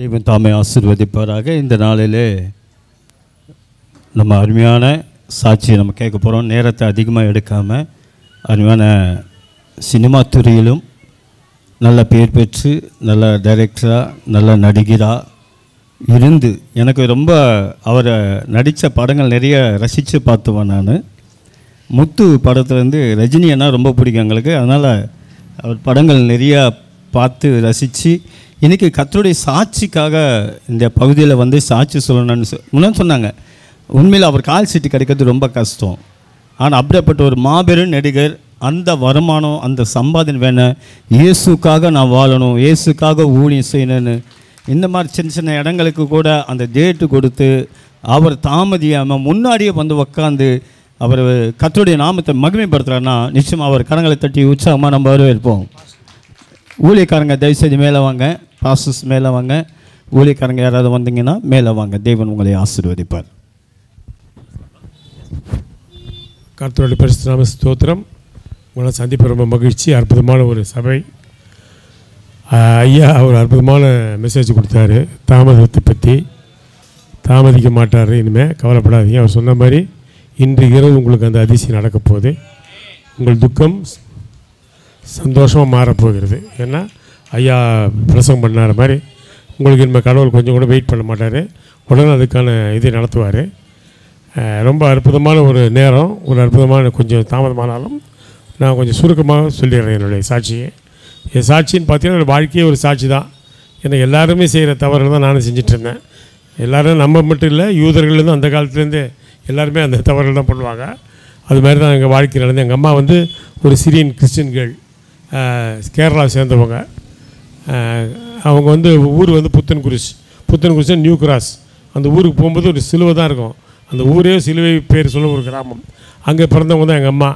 தெய்வம் தாமே ஆசீர்வதிப்பாராக. இந்த நாளிலே நம்ம அருமையான சாட்சியை நம்ம கேட்க போகிறோம். நேரத்தை அதிகமாக எடுக்காமல் அருமையான சினிமா துறையிலும் நல்ல பேர் பெற்று நல்ல டைரக்டராக நல்ல நடிகராக இருந்து எனக்கு ரொம்ப அவரை நடித்த படங்கள் நிறைய ரசித்து பார்த்துவேன். நான் முத்து படத்துலேருந்து ரஜினி அண்ணா ரொம்ப பிடிக்கும் எங்களுக்கு. அதனால் அவர் படங்கள் நிறையா பார்த்து ரசித்து இன்றைக்கி கர்த்தருடைய சாட்சிக்காக இந்த பகுதியில் வந்து சாட்சி சொல்லணும்னு முன்னாடி சொன்னாங்க. உண்மையில் அவர் கால் சீட்டு கிடைக்கிறது ரொம்ப கஷ்டம். ஆனால் அப்படிப்பட்ட ஒரு மாபெரும் நடிகர், அந்த வருமானம் அந்த சம்பாதனை வேணும், இயேசுக்காக நான் வாழணும், இயேசுக்காக ஊழியம் செய்யணும்னு இந்த மாதிரி சின்ன சின்ன இடங்களுக்கு கூட அந்த டேட்டு கொடுத்து அவர் தாமதியாமல் முன்னாடியே வந்து உக்காந்து அவர் கர்த்தருடைய நாமத்தை மகிமைப்படுத்துகிறாருன்னா நிச்சயமாக அவர் கரங்களை தட்டி உற்சாகமாக நம்ம வரவேற்போம். ஊழியக்காரங்க தயவுசெய்து மேலே வாங்க, பாஸ்டர்ஸ் மேலே வாங்க, ஊழியக்காரங்க யாராவது வந்தீங்கன்னா மேலே வாங்க. தேவன் உங்களை ஆசீர்வதிப்பார். கர்த்தருடைய பரிசுத்த நாம ஸ்தோத்திரம். உங்களை சந்திப்பு ரொம்ப மகிழ்ச்சி. அற்புதமான ஒரு சபை. ஐயா ஒரு அற்புதமான மெசேஜ் கொடுத்தாரு. தாமதத்தை பற்றி தாமதிக்க மாட்டார், இனிமேல் கவலைப்படாதீங்க. அவர் சொன்ன மாதிரி இன்று இரவு உங்களுக்கு அந்த அதிசயம் நடக்க போகுது. உங்கள் துக்கம் சந்தோஷமாக மாறப்போகிறது. ஏன்னா ஐயா பிரசங்கம் பண்ணார மாதிரி உங்களுக்கு இனிமேல் கடவுள் கொஞ்சம் கூட வெயிட் பண்ண மாட்டார், உடனே அதுக்கான இதை நடத்துவார். ரொம்ப அற்புதமான ஒரு நேரம், ஒரு அற்புதமான கொஞ்சம் தாமதமானாலும் நான் கொஞ்சம் சுருக்கமாக சொல்லிடுறேன் என்னுடைய சாட்சியை. என் சாட்சின்னு பார்த்தீங்கன்னா வாழ்க்கையே ஒரு சாட்சி தான். ஏன்னா எல்லாருமே செய்கிற தவறுகள் தான் நானும் செஞ்சிட்ருந்தேன். எல்லோரும் நம்ம மட்டும் இல்லை, யூதர்கள்லேருந்து அந்த காலத்துலேருந்தே எல்லாருமே அந்த தவறுகள் தான் பண்ணுவாங்க. அது மாதிரி தான் எங்கள் வாழ்க்கை நடந்து. எங்கள் அம்மா வந்து ஒரு சிரியன் கிறிஸ்டின்கள், கேரளாவை சேர்ந்தவங்க. அவங்க வந்து ஊர் வந்து புத்தன்குரிசி நியூ கிராஸ். அந்த ஊருக்கு போகும்போது ஒரு சிலுவை தான் இருக்கும். அந்த ஊரே சிலுவை பேர் சொல்ல ஒரு கிராமம். அங்கே பிறந்தவங்க தான் எங்கள் அம்மா.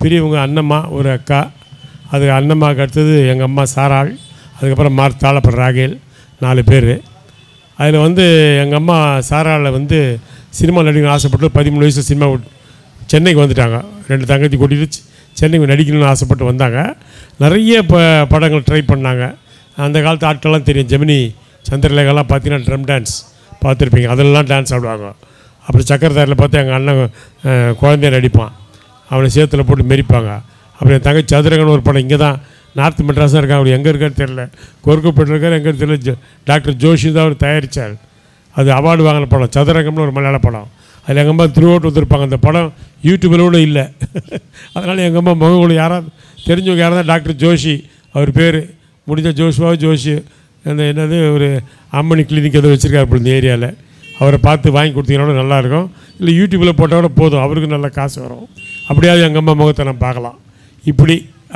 பெரியவங்க அண்ணம்மா ஒரு அக்கா, அது அண்ணம்மாவுக்கு அடுத்தது எங்கள் அம்மா சாராள், அதுக்கப்புறம் மார்த்தாள், அப்புறம் ராகேல், 4 பேர். அதில் வந்து எங்கள் அம்மா சாராளில் வந்து சினிமா நடிக்கணும்னு ஆசைப்பட்டு 13 வயசில் சினிமா சென்னைக்கு வந்துட்டாங்க. 2 தங்கச்சி கூட்டிகிட்டு சென்னைக்கு நடிக்கணும்னு ஆசைப்பட்டு வந்தாங்க. நிறைய படங்கள் ட்ரை பண்ணாங்க. அந்த காலத்து ஆட்கள்லாம் தெரியும். ஜெமினி சந்திரலேகாலாம் பார்த்தீங்கன்னா ட்ரம் டான்ஸ் பார்த்துருப்பீங்க. அதெல்லாம் டான்ஸ் ஆடுவாங்க. அப்புறம் சக்கரத்தாரில் பார்த்து எங்கள் அண்ணன் குழந்தைய நடிப்பான், அவனை சேத்துல போட்டு மெரிப்பாங்க. அப்புறம் என் தங்கச்சி சதுரகன் ஒரு படம் இங்கே தான் நார்த் மெட்ராஸ் தான் இருக்காங்க. அவர் எங்கே இருக்கான்னு தெரில, கோர்க்கப்பட்டு இருக்கார், எங்கே தெரியல. டாக்டர் ஜோஷி தான் அவர் தயாரித்தார். அது அவார்டு வாங்கின படம் சதுரகம்னு ஒரு மலையாள படம். அதில் எங்கள் அம்மா த்ரூஅவுட் வந்துருப்பாங்க. அந்த படம் யூடியூப்பில் கூட இல்லை. அதனால் எங்கள் அம்மா முகங்களை யாராவது தெரிஞ்சவங்க யாராவது டாக்டர் ஜோஷி அவர் பேர், முடிஞ்ச ஜோஷி அந்த என்னது ஒரு அம்மணி கிளினிக் எதுவும் வச்சுருக்காரு இப்போ இந்த ஏரியாவில். அவரை பார்த்து வாங்கி கொடுத்தீங்கன்னா நல்லாயிருக்கும். இல்லை யூடியூப்பில் போட்டால் கூட போதும், அவருக்கு நல்ல காசு வரும். அப்படியாவது எங்கள் அம்மா முகத்தை நம்ம பார்க்கலாம்.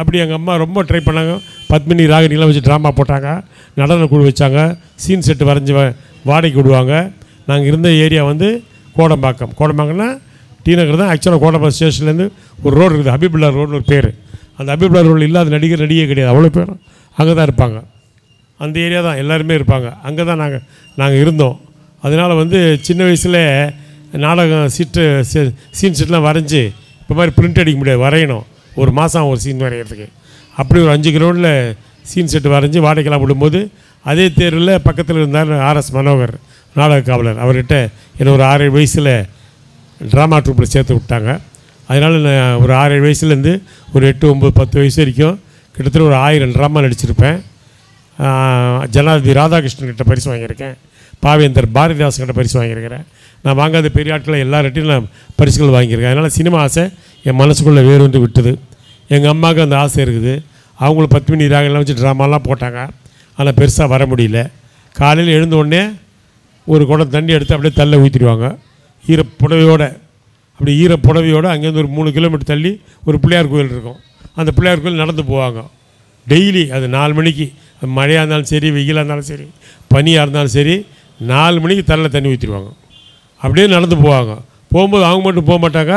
அப்படி எங்கள் அம்மா ரொம்ப ட்ரை பண்ணாங்க. பத்மினி ராகினிலாம் வச்சு ட்ராமா போட்டாங்க, நடன குழு வச்சாங்க, சீன் செட்டு வரைஞ்சி வாடகைக்கு விடுவாங்க. நாங்கள் இருந்த ஏரியா வந்து கோடம்பாக்கம்னா டி நகர் தான். ஆக்சுவலாக கோடம்பாக்கம் ஸ்டேஷன்லேருந்து ஒரு ரோடு இருக்குது, ஹபீபுல்லா ரோடுன்னு ஒரு பேர். அந்த ஹபீபுல்லா ரோடு இல்லாத நடிகையே கிடையாது. அவ்வளோ பேரும் அங்கே தான் இருப்பாங்க. அந்த ஏரியா தான் எல்லாருமே இருப்பாங்க. அங்கே தான் நாங்கள் இருந்தோம். அதனால் வந்து சின்ன வயசில் நாடகம் சீன் செட்லாம் வரைஞ்சி இப்போ மாதிரி பிரிண்ட் அடிக்க முடியாது, வரையணும். ஒரு மாதம் ஒரு சீன் வரைகிறதுக்கு. அப்படி ஒரு 5 கிலோமீட்டரில் சீன் செட்டு வரைஞ்சி வாடகைலாம் விடும்போது அதே தேர்வில் பக்கத்தில் இருந்தார் RS மனோகர், நாடக காவலர். அவர்கிட்ட என்னை ஒரு 6-7 வயசில் ட்ராமா ட்ரூப்பில் சேர்த்து விட்டாங்க. அதனால் நான் ஒரு 6-7 வயசுலேருந்து ஒரு 8, 9, 10 வயசு வரைக்கும் கிட்டத்தட்ட ஒரு 1000 ட்ராமா நடிச்சிருப்பேன். ஜனாதிபதி ராதாகிருஷ்ணன் கிட்ட பரிசு வாங்கியிருக்கேன், பாவேந்தர் பாரதிதாசன் கிட்ட பரிசு வாங்கியிருக்கிறேன். நான் வாங்காத பெரிய ஆட்களை எல்லார்ட்டையும் நான் பரிசுகள் வாங்கியிருக்கேன். அதனால் சினிமா ஆசை என் மனசுக்குள்ளே வேறு விட்டுது. எங்கள் அம்மாவுக்கு அந்த ஆசை இருக்குது. அவங்களும் 10 மணி ராகெல்லாம் வச்சு ட்ராமாலாம் போட்டாங்க. ஆனால் பெருசாக வர முடியல. காலையில் எழுந்த உடனே ஒரு குடம் தண்ணி எடுத்து அப்படியே தள்ள ஊற்றிடுவாங்க, ஈரப்புடவையோடு. அப்படி ஈரப்புடவையோடு அங்கேருந்து ஒரு 3 கிலோமீட்டர் தள்ளி ஒரு பிள்ளையார் கோயில் இருக்கும். அந்த பிள்ளையார் கோயில் நடந்து போவாங்க டெய்லி. அது 4 மணிக்கு, மழையாக இருந்தாலும் சரி, வெயிலாக இருந்தாலும் சரி, பனியாக இருந்தாலும் சரி, 4 மணிக்கு தலையில் தண்ணி ஊற்றிடுவாங்க. அப்படியே நடந்து போவாங்க. போகும்போது அவங்க மட்டும் போக மாட்டாங்க.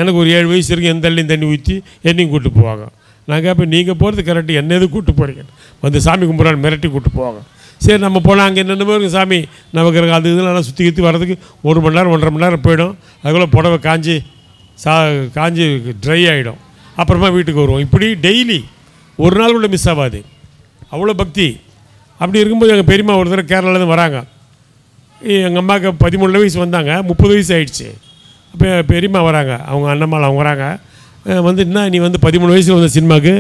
எனக்கு ஒரு 7 வயசு இருக்குது, எந்த தள்ளியும் தண்ணி ஊற்றி என்னையும் கூப்பிட்டு போவாங்க. நான் கேட்பேன், நீங்கள் போகிறது கரெக்டு, என்ன எது கூப்பிட்டு போகிறீங்க? வந்து சாமி கும்பிட்றான்னு மிரட்டி கூப்பிட்டு போவாங்க. சரி நம்ம போனால் அங்கே என்னென்னமோ இருக்குது சாமி நமக்கு அது இதெல்லாம் சுற்றி வர்றதுக்கு 1 மணி நேரம் 1.5 மணி நேரம் போயிடும். அதுக்குள்ளே புடவை காஞ்சி ட்ரை ஆகிடும். அப்புறமா வீட்டுக்கு வருவோம். இப்படி டெய்லி ஒரு நாள் கூட மிஸ் ஆகாது. அவ்வளோ பக்தி. அப்படி இருக்கும்போது எங்கள் பெரியம்மா ஒரு தடவை கேரளாலேருந்து வராங்க. எங்கள் அம்மாவுக்கு 13 வயசு வந்தாங்க, 30 வயசு ஆகிடுச்சு. அப்போ பெரியம்மா வராங்க, அவங்க அண்ணம்மாள் அவங்க வராங்க. வந்து என்ன நீ வந்து 13 வயசில் வந்த சினிமாவுக்கு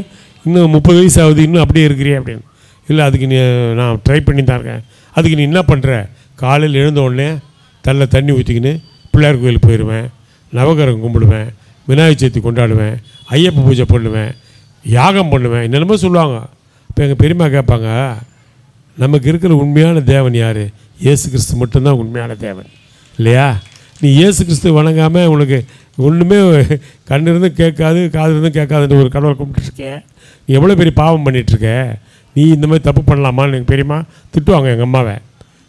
இன்னும் 30 வயசு ஆகுது, இன்னும் அப்படியே இருக்கிறியே அப்படின்னு. இல்லை அதுக்கு நீ நான் ட்ரை பண்ணி தான் இருக்கேன். அதுக்கு நீ என்ன பண்ணுற? காலையில் எழுந்த உடனே தண்ணி ஊற்றிக்கின்னு பிள்ளையார் கோயிலுக்கு போயிடுவேன், நவகிரகம் கும்பிடுவேன், விநாயகர் சதுர்த்தி கொண்டாடுவேன், ஐயப்ப பூஜை பண்ணுவேன், யாகம் பண்ணுவேன், என்னென்னமோ சொல்லுவாங்க. இப்போ எங்கள் பெரியம்மா கேட்பாங்க, நமக்கு இருக்கிற உண்மையான தேவன் யார்? இயேசு கிறிஸ்து மட்டும்தான் உண்மையான தேவன் இல்லையா? நீ இயேசு கிறிஸ்து வணங்காமல் உனக்கு ஒன்றுமே கண்ணு இருந்தும் கேட்காது, காது இருந்தும் கேட்காதுன்ற ஒரு கடவுளை கும்பிட்டுருக்கேன். நீ எவ்வளோ பெரிய பாவம் பண்ணிகிட்ருக்க, நீ இந்த மாதிரி தப்பு பண்ணலாமான்னு எங்கள் பெரியம்மா திட்டுவாங்க எங்கள் அம்மாவை.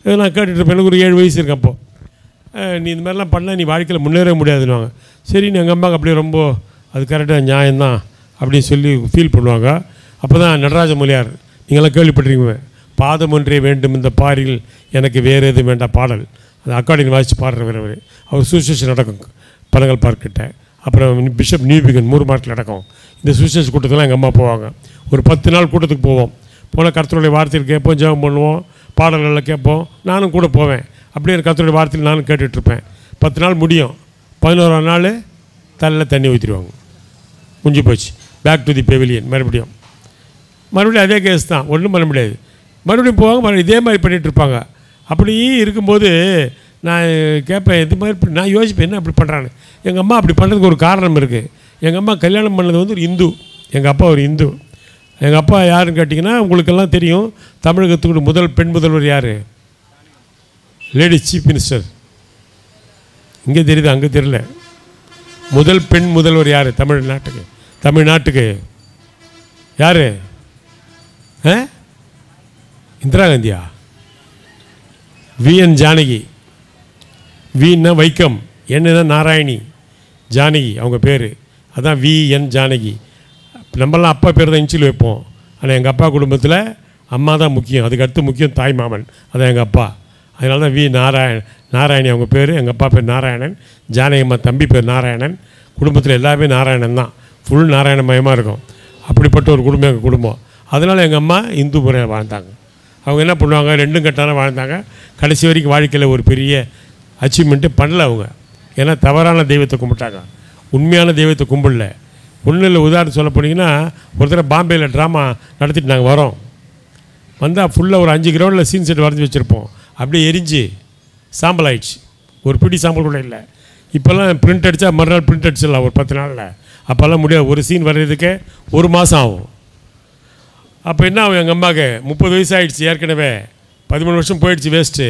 நான் கேட்டுட்ருப்பேன். எனக்கு ஒரு 7 வயசு இருக்கப்போ, நீ இந்த மாதிரிலாம் பண்ணால் நீ வாழ்க்கையில் முன்னேற முடியாதுன்னுவாங்க. சரின்னு எங்கள் அம்மாவுக்கு அப்படியே ரொம்ப அது கரெக்டாக நியாயம்தான் அப்படின்னு சொல்லி ஃபீல் பண்ணுவாங்க. அப்போ தான் நடராஜ மொழியார், நீங்களாம் கேள்விப்பட்டிருக்கீங்க, பாதம் ஒன்றே வேண்டும் இந்த பாரில் எனக்கு வேறு எதுவும் வேண்டாம் பாடல். அந்த அக்கார்டியன் வாசித்து பாடுறவர் அவர் சுவிசேஷம் நடக்கும் பனங்கல் பார்க்கிட்ட. அப்புறம் பிஷப் நியூபிகன் 3 மார்க்கில் நடக்கும். இந்த சுவிசேஷ கூட்டத்தில் எங்கள் அம்மா போவாங்க. ஒரு 10 நாள் கூட்டத்துக்கு போவோம். போனால் கர்த்தருடைய வார்த்தையில் கேட்போம், ஜெபம் பண்ணுவோம், பாடல்களில் கேட்போம். நானும் கூட போவேன். அப்படியே கர்த்தருடைய வார்த்தையில் நானும் கேட்டுட்ருப்பேன். 10 நாள் முடியும். 11ஆம் நாள் தலையில் தண்ணி ஊற்றிடுவாங்க. முடிஞ்சு போச்சு. Back to the pavilion. மறுபடியும் அதே கேஸ் தான், ஒன்றும் பண்ண முடியாது. மறுபடியும் போவாங்க, மறுபடியும் இதே மாதிரி பண்ணிகிட்ருப்பாங்க. அப்படி இருக்கும்போது நான் கேட்பேன், இது மாதிரி நான் யோசிப்பேன், என்ன அப்படி பண்ணுறான்னு. எங்கள் அம்மா அப்படி பண்ணுறதுக்கு ஒரு காரணம் இருக்குது. எங்கள் அம்மா கல்யாணம் பண்ணது வந்து ஒரு இந்து, எங்கள் அப்பா ஒரு இந்து. எங்கள் அப்பா யாருன்னு கேட்டிங்கன்னா உங்களுக்கெல்லாம் தெரியும், தமிழகத்துக்கு முதல் பெண் முதல்வர் யார்? Lady chief minister. இங்கே தெரியுது, அங்கே தெரியல. முதல் பெண் முதல்வர் யார் தமிழ்நாட்டுக்கு யார்? இந்திரா காந்தியா? VN ஜானகி. வீன்னா வைக்கம், என்னன்னா நாராயணி, ஜானகி அவங்க பேர். அதான் VN ஜானகி. நம்மளாம் அப்பா பேர் தான் இன்ச்சில் வைப்போம். ஆனால் எங்கள் அப்பா குடும்பத்தில் அம்மா தான் முக்கியம், அதுக்கு அடுத்து முக்கியம் தாய் மாமன், அதான் எங்கள் அப்பா. அதனால தான் நாராயணி அவங்க பேர். எங்கள் அப்பா பேர் நாராயணன், ஜானகி அம்மா தம்பி பேர் நாராயணன். குடும்பத்தில் எல்லாமே நாராயணன் தான், ஃபுல் நாராயணமயமாக இருக்கும். அப்படிப்பட்ட ஒரு குடும்பம் எங்கள் குடும்பம். அதனால் எங்கள் அம்மா இந்து முறையில் வாழ்ந்தாங்க. அவங்க என்ன பண்ணுவாங்க, 2 கட்டான வாழ்ந்தாங்க. கடைசி வரைக்கும் வாழ்க்கையில் ஒரு பெரிய அச்சீவ்மெண்ட்டு பண்ணல அவங்க. ஏன்னா தவறான தெய்வத்தை கும்பிட்டாங்க, உண்மையான தெய்வத்தை கும்பிடல. ஒன்றும் இல்லை, உதாரணம் சொல்ல போனீங்கன்னா, ஒரு தடவை பாம்பேயில் ட்ராமா நடத்திட்டு நாங்கள் வரோம். வந்தால் ஃபுல்லாக ஒரு 5 கிரவுண்டில் சீன் செட் வரைஞ்சி வச்சுருப்போம். அப்படியே எரிஞ்சு சாம்பல் ஆயிடுச்சு, ஒரு பிடி சாம்பல் கூட இல்லை. இப்போல்லாம் பிரிண்ட் அடித்தா மறுநாள் பிரிண்ட் அடிச்சிடலாம் ஒரு 10 நாளில். அப்போல்லாம் முடியாது, ஒரு சீன் வரைகிறதுக்கே 1 மாதம் ஆகும். அப்போ என்ன ஆகும், எங்கள் அம்மாவுக்கு 30 வயசு ஆகிடுச்சு, ஏற்கனவே 13 வருஷம் போயிடுச்சு, வேஸ்ட்டு.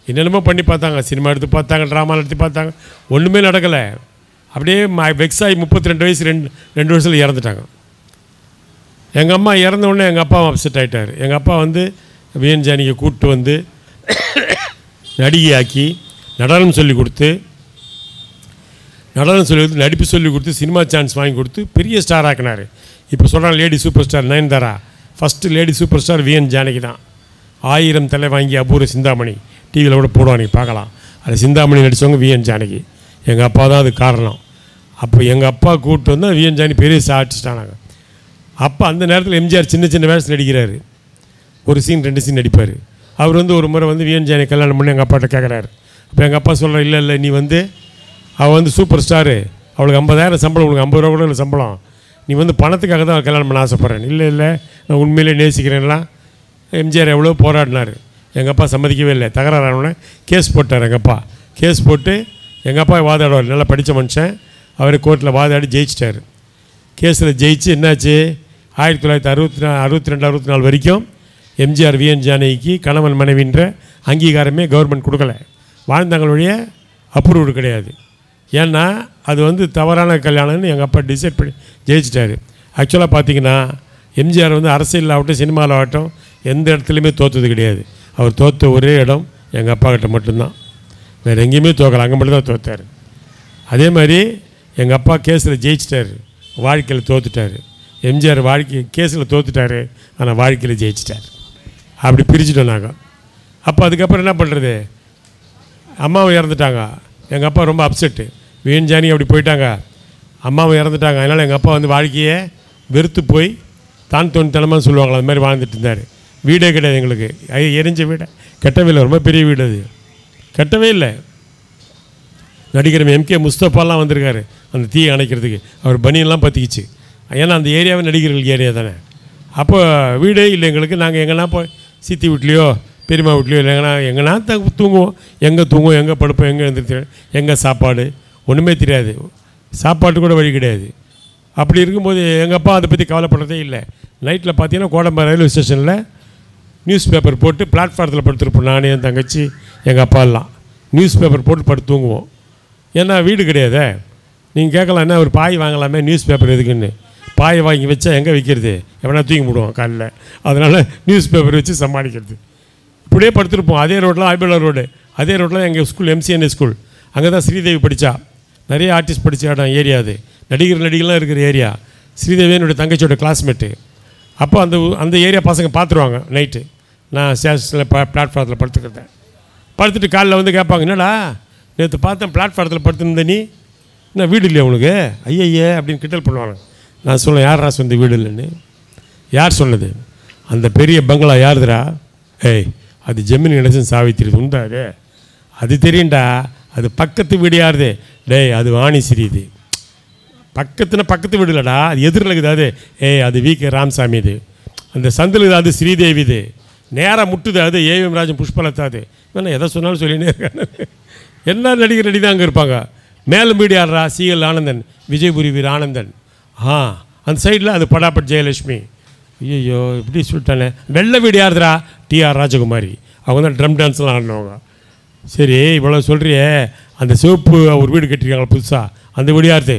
என்னென்னமோ பண்ணி பார்த்தாங்க, சினிமா எடுத்து பார்த்தாங்க, ட்ராமா எடுத்து பார்த்தாங்க, ஒன்றுமே நடக்கலை. அப்படியே வெக்ஸ் ஆகி 32 வயசு 2 வருஷத்தில் இறந்துட்டாங்க. எங்கள் அம்மா இறந்த உடனே எங்கள் அப்பாவும் அப்செட் ஆகிட்டார். எங்கள் அப்பா வந்து VN ஜானகியை கூப்பிட்டு வந்து நடிகையாக்கி நடனம் சொல்லி கொடுத்து நடிப்பு சொல்லி கொடுத்து சினிமா சான்ஸ் வாங்கி கொடுத்து பெரிய ஸ்டார் ஆக்கினார். இப்போ சொல்கிறாங்க lady super star Nayanthara. First lady super star VN Janaki தான். 1000 தலை வாங்கி அபூர்வ சிந்தாமணி டிவியில் கூட போடுவாங்க, நீங்கள் பார்க்கலாம். அது சிந்தாமணி நடித்தவங்க VN ஜானகி. எங்கள் அப்பா தான் அது காரணம். அப்போ எங்கள் அப்பா கூப்பிட்டு வந்தால் VN ஜானகி பெரிய ஆர்டிஸ்ட் ஆனாங்க. அப்போ அந்த நேரத்தில் MGR சின்ன வேஷம் நடிக்கிறார். ஒரு சீன் 2 சீன் நடிப்பார். அவர் வந்து ஒரு முறை வந்து VN ஜானகி கல்யாணம் பண்ணி எங்கள் அப்பாட்ட கேட்குறாரு. அப்போ எங்கள் அப்பா சொல்கிறார், இல்லை நீ வந்து அவள் வந்து சூப்பர் ஸ்டாரு, அவளுக்கு 50,000 சம்பளம், உனக்கு 50 ரூபா கூட இல்லை சம்பளம், நீ வந்து பணத்துக்காக தான் கல்யாணம் பண்ண ஆசைப்பட்றேன். இல்லை நான் உண்மையிலே நேசிக்கிறேன்லாம் MGR எவ்வளோ போராடினார். எங்கள் அப்பா சம்மதிக்கவே இல்லை. தகராறானோடனே கேஸ் போட்டார் எங்கள் அப்பா. கேஸ் போட்டு எங்கள் அப்பா வாதாடுவார், நல்லா படித்த மனுஷன். அவர் கோர்ட்டில் வாதாடி ஜெயிச்சிட்டார். கேஸில் ஜெயிச்சு என்னாச்சு, 1962 64 வரைக்கும் MGR VN ஜானகிக்கு கணவன் மனைவின்ற அங்கீகாரமே கவர்மெண்ட் கொடுக்கல. வாழ்ந்தாங்களுடைய அப்ரூவ்டு கிடையாது. ஏன்னா அது வந்து தவறான கல்யாணம்னு எங்கள் அப்பா டிசைட் பண்ணி ஜெயிச்சிட்டார். ஆக்சுவலாக பார்த்தீங்கன்னா MGR வந்து அரசியலில் ஆகட்டும் சினிமாவில் ஆகட்டும் எந்த இடத்துலையுமே தோற்றது கிடையாது. அவர் தோற்ற ஒரே இடம் எங்கள் அப்பா கிட்ட மட்டும்தான், வேறு எங்கேயுமே தோக்கலை, அங்கே மட்டும் தான் தோற்றார். அதே மாதிரி எங்கள் அப்பா கேஸில் ஜெயிச்சிட்டார், வாழ்க்கையில் தோற்றுட்டார். MGR கேஸில் தோற்றுட்டார், ஆனால் வாழ்க்கையில் ஜெயிச்சிட்டார். அப்படி பிரிச்சுட்டோம் நாங்கள். அப்போ அதுக்கப்புறம் என்ன பண்ணுறது, அம்மாவும் இறந்துட்டாங்க. எங்கள் அப்பா ரொம்ப அப்செட்டு. VN ஜானகி அப்படி போயிட்டாங்க, அம்மாவும் இறந்துட்டாங்க. அதனால் எங்கள் அப்பா வந்து வாழ்க்கையை வெறுத்து போய் தான் தோணித்தனமாக சொல்லுவாங்களா, அது மாதிரி வாழ்ந்துட்டு இருந்தார். வீடே கிடையாது எங்களுக்கு. எரிஞ்ச வீடை கட்டவே இல்லை, ரொம்ப பெரிய வீடு அது, கட்டவே இல்லை. நடிகர் எம்கே முஸ்தபாலாம் வந்திருக்காரு அந்த தீயை அணைக்கிறதுக்கு. அவர் பனியெல்லாம் பற்றிக்கிச்சு. ஏன்னா அந்த ஏரியாவே நடிகர்கள் ஏரியா தானே. அப்போ வீடே இல்லை எங்களுக்கு. நாங்கள் எங்கன்னா போய் சித்தி வீட்லேயோ பெரியம்மா வீட்லையோ இல்லைங்கன்னா எங்கன்னா தூங்குவோம். எங்கே தூங்குவோம், எங்கே படுப்போம், எங்கே எழுந்திரிச்சு, எங்கே சாப்பாடு ஒன்றுமே தெரியாது. சாப்பாட்டு கூட வழி கிடையாது. அப்படி இருக்கும்போது எங்கள் அப்பா அதை பற்றி கவலைப்படுறதே இல்லை. நைட்டில் பார்த்தீங்கன்னா கோடம்பா ரயில்வே ஸ்டேஷனில் நியூஸ் பேப்பர் போட்டு பிளாட்ஃபாரத்தில் படுத்துருப்போம். நானே என் தங்கச்சி எங்கள் அப்பா எல்லாம் நியூஸ் பேப்பர் போட்டு படுத்து தூங்குவோம். ஏன்னா வீடு கிடையாதே. நீங்கள் கேட்கலாம் என்ன ஒரு பாய் வாங்கலாமே, நியூஸ் பேப்பர் எதுக்குன்னு. பாயை வாங்கி வச்சா எங்கே வைக்கிறது, எவனா தூங்கி விடுவோம் காலையில். அதனால் நியூஸ் பேப்பர் வச்சு சமாளிக்கிறது. இப்படியே படுத்துருப்போம். அதே ரோட்டில் ஐபிஎல் ரோடு, அதே ரோட்டில் எங்கள் ஸ்கூல் எம்சிஎன்ஏ ஸ்கூல். அங்கே தான் ஸ்ரீதேவி படித்தா. நிறைய ஆர்டிஸ்ட் படித்த இடம் ஏரியா அது. நடிகர்லாம் இருக்கிற ஏரியா. ஸ்ரீதேவி என்னுடைய தங்கச்சியோட கிளாஸ்மேட்டு. அப்போ அந்த ஏரியா பசங்க பார்த்துருவாங்க நைட்டு. நான் ஸ்டேஷனில் பிளாட்ஃபாரத்தில் படுத்துக்கிறேன். படுத்துட்டு காலையில் வந்து கேட்பாங்க, என்னடா நேற்று பார்த்தேன் பிளாட்ஃபாரத்தில் படுத்துருந்த நீ, என்ன வீடு இல்லையா உனக்கு, ஐயே அப்படின்னு கிண்டல் பண்ணுவாங்க. நான் சொல்லுவேன், யார் ராசு வந்து வீடு இல்லைன்னு. யார் சொன்னது? அந்த பெரிய பங்களா யாருதுரா? ஏய் அது ஜெமினி கணேசன் சாவித்திரி உண்டாது, அது தெரியும்டா. அது பக்கத்து வீடு யாருது? டேய் அது வாணிஸ்ரீ. இது பக்கத்து வீடு இல்லைடா, அது எதிரில் இருக்குது. அது அது வி.கே. ராமசாமி. இது அந்த சந்தில் அது ஸ்ரீதேவி. இது நேராக முட்டுது. அது ஏவிஎம் ராஜன் புஷ்பலதா. அது வேணா எதை சொன்னாலும் சொல்லினே இருக்காங்க. எல்லா நடிகர் நடி தான் அங்கே இருப்பாங்க. மேலும் வீடு யாரா? சிஎல் ஆனந்தன், விஜயபுரி வீர் ஆனந்தன். அந்த சைடில் அது படாபட் ஜெயலட்சுமி. ஐயோ இப்படி சொல்லிட்டானே. வெள்ளை வீடு யாருதுரா? டிஆர் ராஜகுமாரி. அவங்க தான் ட்ரம் டான்ஸ்லாம் ஆடினவங்க. சரி இவ்வளோ சொல்கிறியே, அந்த சிவப்பு ஒரு வீடு கட்டிருக்காங்க புதுசாக, அந்த வீடு யாருது?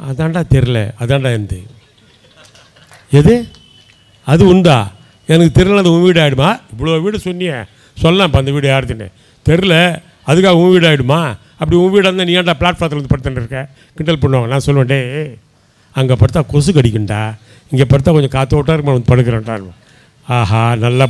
அதாண்டா தெரில. அதாண்டா இருந்து எது அது உண்டா? எனக்கு தெரில. அது உன் வீடு ஆகிடுமா? இவ்வளோ வீடு சொன்னியே, சொல்லலாம் இப்போ அந்த வீடு யாருதுன்னு தெரில. அதுக்காக உன் வீடு ஆகிடுமா? அப்படி உன் வீடாக இருந்தால் நீ ஏன்டா பிளாட்ஃபாரத்தில் வந்து படுத்துட்டு இருக்க? கிண்டல் பண்ணுவாங்க. நான் சொல்லுவேன், டே அங்கே படுத்தா கொசு கடிக்குண்டா, இங்கே படுத்தா கொஞ்சம் காற்றோட்டா இருக்கும் வந்து படுக்கிறேன்டான். ஆஹா நல்லா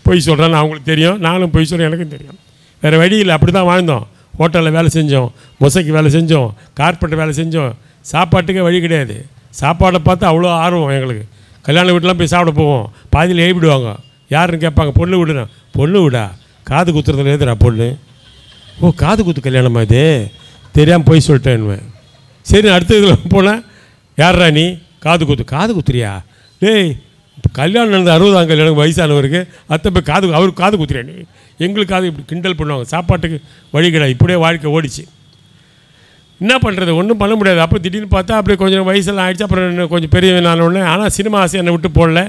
பொய் சொல்கிறேன்னு அவங்களுக்கு தெரியும், நானும் பொய் சொல்கிறேன் எனக்கும் தெரியும். வேறு வழி இல்லை. அப்படி தான் வாழ்ந்தோம். ஹோட்டலில் வேலை செஞ்சோம், மொசைக்கு வேலை செஞ்சோம், கார்பெண்டர் வேலை செஞ்சோம். சாப்பாட்டுக்கே வழி கிடையாது. சாப்பாடை பார்த்து அவ்வளோ ஆர்வம் எங்களுக்கு. கல்யாண வீட்டெலாம் போய் சாப்பிட போவோம். பாதியில் எழுப்பிடுவாங்க. யாருன்னு கேட்பாங்க, பொண்ணு விடுனா. பொண்ணு விடா? காது குத்துறதுல எதுடா பொண்ணு? ஓ காது குத்து கல்யாணமா? இது தெரியாமல் போய் சொல்லிட்டேன்னுவேன். சரி அடுத்த இதில் போனேன், யார்ரா நீ? காது குத்துறியா? டேய் கல்யாணம் நடந்த 60ஆம் கல்யாணம் வயசானவருக்கு அத்தை போய் அவருக்கு காது குத்துறியா நீ? எங்களுக்கு காது இப்படி கிண்டல் பண்ணுவாங்க. சாப்பாட்டுக்கு வழி கிடையாது. இப்படியே வாழ்க்கை ஓடிச்சு. என்ன பண்ணுறது, ஒன்றும் பண்ண முடியாது. அப்போ திடீர்னு பார்த்தா அப்படியே கொஞ்சம் வயசெல்லாம் ஆகிடுச்சு. அப்புறம் கொஞ்சம் பெரிய நானோடனே. ஆனால் சினிமா ஆசை என்னை விட்டு போடல.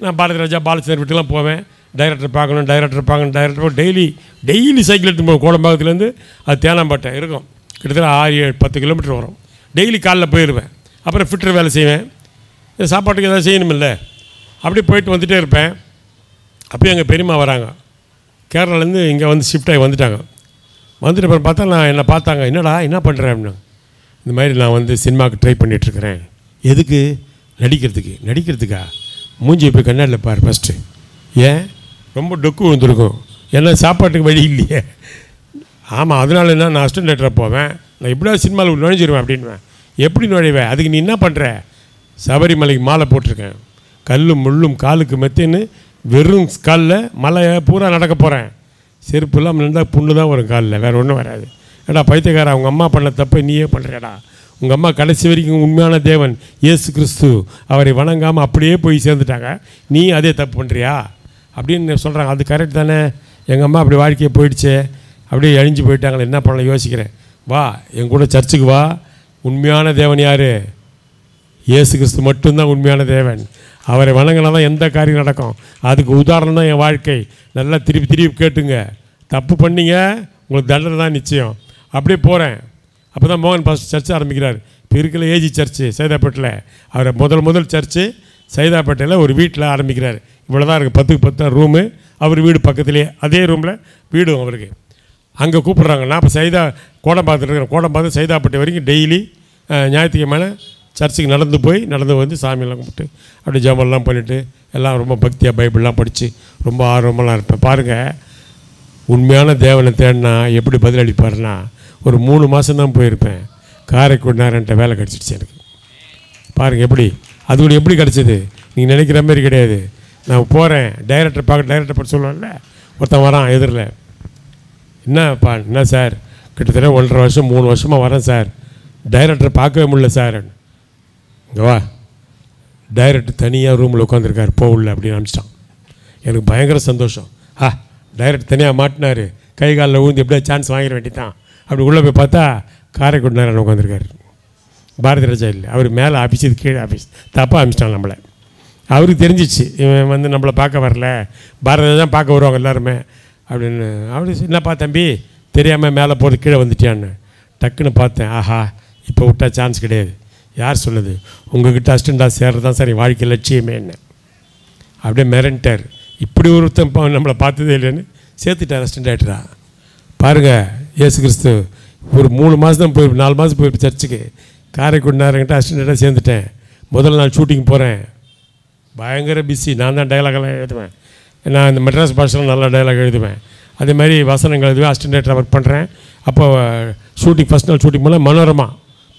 நான் பாரதி ராஜா பாலச்சந்தர் வீட்டுலாம் போவேன். டைரக்டர் பார்க்கணும். டெய்லி சைக்கிள் எடுத்து போவேன். கோடம்பாக்கத்துலேருந்து அது தேனாம்பேட்டை இருக்கும், கிட்டத்தட்ட 6-10 கிலோமீட்டர் வரும். டெய்லி காலைல போயிடுவேன். அப்புறம் ஃபிட்டர் வேலை செய்வேன். சாப்பாட்டுக்கு எதாவது செய்யணுமில்ல, அப்படி போயிட்டு வந்துகிட்டே இருப்பேன். அப்போயும் எங்கள் பெரியம்மா வராங்க, கேரளாலேருந்து இங்கே வந்து ஷிஃப்ட் ஆகி வந்துட்டாங்க. வந்துட்டு அப்புறம் பார்த்தா என்னை பார்த்தாங்க, என்னடா என்ன பண்ணுறேன் அப்படின்னா. இந்த மாதிரி நான் வந்து சினிமாவுக்கு ட்ரை பண்ணிகிட்ருக்கிறேன். எதுக்கு? நடிக்கிறதுக்கா? மூஞ்சி போய் கண்ணாடியில் பாரு ஃபஸ்ட்டு. ஏன் ரொம்ப டொக்கு விழுந்துருக்கும், ஏன்னா சாப்பாட்டுக்கு வழி இல்லையே. ஆமாம் அதனால என்ன, நான் அசிஸ்டன்ட் டைரக்டராக போவேன், நான் எப்படியாவது சினிமாவில் நுழைஞ்சிருவேன் அப்படின்வேன். எப்படி நுழைவேன்? அதுக்கு நீ என்ன பண்ணுற? சபரிமலைக்கு மாலை போட்டிருக்கேன், கல்லும் முள்ளும் காலுக்கு மெத்தின்னு வெறும் காலில் மலை பூரா நடக்க போகிறேன். செருப்பு இல்லாமல் இருந்தால் புண்ணு தான் வரும் காலில், வேறு ஒன்றும் வராது. ஏடா பைத்தியக்காரா, அவங்க அம்மா பண்ண தப்பை நீயே பண்ணுறேடா. உங்கள் அம்மா கடைசி வரைக்கும் உண்மையான தேவன் இயேசு கிறிஸ்து, அவரை வணங்காமல் அப்படியே போய் சேர்ந்துட்டாங்க, நீ அதே தப்பு பண்ணுறியா அப்படின்னு சொல்கிறாங்க. அது கரெக்ட் தானே? எங்கள் அம்மா அப்படி வாழ்க்கையை போயிடுச்சே, அப்படியே அழிஞ்சு போயிட்டாங்களே, என்ன பண்ணலாம் யோசிக்கிறேன். வா என் கூட சர்ச்சுக்கு வா. உண்மையான தேவன் யார்? இயேசு கிறிஸ்து மட்டும்தான் உண்மையான தேவன். அவரை வணங்கினா தான் எந்த காரியம் நடக்கும். அதுக்கு உதாரணம் தான் என் வாழ்க்கை. நல்லா திருப்பி கேட்டுங்க. தப்பு பண்ணிங்க, உங்களுக்கு தண்டனை தான் நிச்சயம். அப்படியே போகிறேன். அப்போ தான் மோகன் பாஸ்டர் சர்ச்சு ஆரம்பிக்கிறார். இப்போ இருக்கிற ஏஜி சர்ச்சு சைதாப்பேட்டில். அவரை முதல் சர்ச்சு சைதாப்பேட்டையில் ஒரு வீட்டில் ஆரம்பிக்கிறார். இவ்வளோ தான் இருக்குது, 10க்கு 10 ரூமு. அவர் வீடு பக்கத்துலேயே, அதே ரூமில் வீடும் அவருக்கு. அங்கே கூப்பிட்றாங்க. நான் இப்போ கோடம்பாக்கத்தில் இருக்கிறேன். கோடம்பாக்கத்தில் சைதாப்பேட்டை வரைக்கும் டெய்லி ஞாயிற்றுக்கிழமை சர்ச்சுக்கு நடந்து வந்து சாமியெல்லாம் கும்பிட்டு அப்படியே ஜபம்லாம் பண்ணிவிட்டு எல்லாம் ரொம்ப பக்தியாக பைபிள்லாம் படித்து ரொம்ப ஆர்வமெல்லாம் இருப்பேன். பாருங்கள், உண்மையான தேவனை தேடினா எப்படி பதிலளிப்பார்னா, ஒரு 3 மாதம்தான் போயிருப்பேன். காரைக்குடி நேரன்ட்ட வேலை கிடச்சிடுச்சு எனக்கு. பாருங்கள் எப்படி, அது கூட எப்படி கிடச்சிது, நீங்கள் நினைக்கிற மாதிரி கிடையாது. நான் போகிறேன் டைரக்டர் பார்க்க சொல்லுவேன்ல, ஒருத்தன் வரான் எதிரில். என்னப்பா, என்ன சார், கிட்டத்தட்ட 1.5 வருஷம் 3 வருஷமாக வரேன் சார், டைரக்டர் பார்க்கவே முடியல சார். இங்கே வா, டைரக்டர் தனியாக ரூமில் உட்காந்துருக்காரு, போகல அப்படின்னு அனுப்பிச்சிட்டான். எனக்கு பயங்கர சந்தோஷம். டைரக்டர் தனியாக மாட்டினார், கை காலில் ஊந்து எப்படியா சான்ஸ் வாங்கிட வேண்டியதான். அப்படி உள்ளே போய் பார்த்தா காரைக்குடி நேரம் உட்காந்துருக்காரு. பாரதி ராஜா இல்லை, அவர் மேலே ஆஃபீஸ், இது கீழே ஆஃபீஸ். தப்பாக அனுப்பிச்சிட்டான் நம்மளை. அவருக்கு தெரிஞ்சிச்சு இவன் வந்து நம்மளை பார்க்க வரல, பாரதி ராஜா பார்க்க வருவாங்க எல்லாருமே அப்படின்னு. அப்படி என்னப்பா தம்பி தெரியாமல் மேலே போகிறது கீழே வந்துட்டியான்னு டக்குன்னு பார்த்தேன். ஆஹா, இப்போ விட்டா சான்ஸ் கிடையாது. யார் சொன்னது? உங்கள்கிட்ட அசிஸ்டண்டாக சேர்றது தான் சார் வாழ்க்கை லட்சியமே என்ன. அப்படியே மிரண்டார். இப்படி ஒருத்தன் நம்மளை பார்த்ததே இல்லைன்னு சேர்த்துட்டார் அசிஸ்டண்ட் ஆகிட்டா. பாருங்கள், இயேசு கிறிஸ்து ஒரு 3 மாதம் தான் போய் 4 மாதம் போய் சர்ச்சுக்கு காரைக்குடி நேரங்கிட்ட அசிஸ்டண்ட்டாக சேர்ந்துட்டேன். முதல்ல நான் ஷூட்டிங் போகிறேன், பயங்கர பிஸி. நான் தான் டைலாகெல்லாம் எழுதுவேன். நான் இந்த மெட்ராஸ் பாஷையில் நல்லா டைலாக் எழுதுவேன். அதே மாதிரி வசனங்கள் எழுதுவேன். அசிஸ்டண்ட்டாக ஒர்க் பண்ணுறேன். அப்போ ஷூட்டிங் ஃபஸ்ட் நாள் ஷூட்டிங் போனால் மனோரமா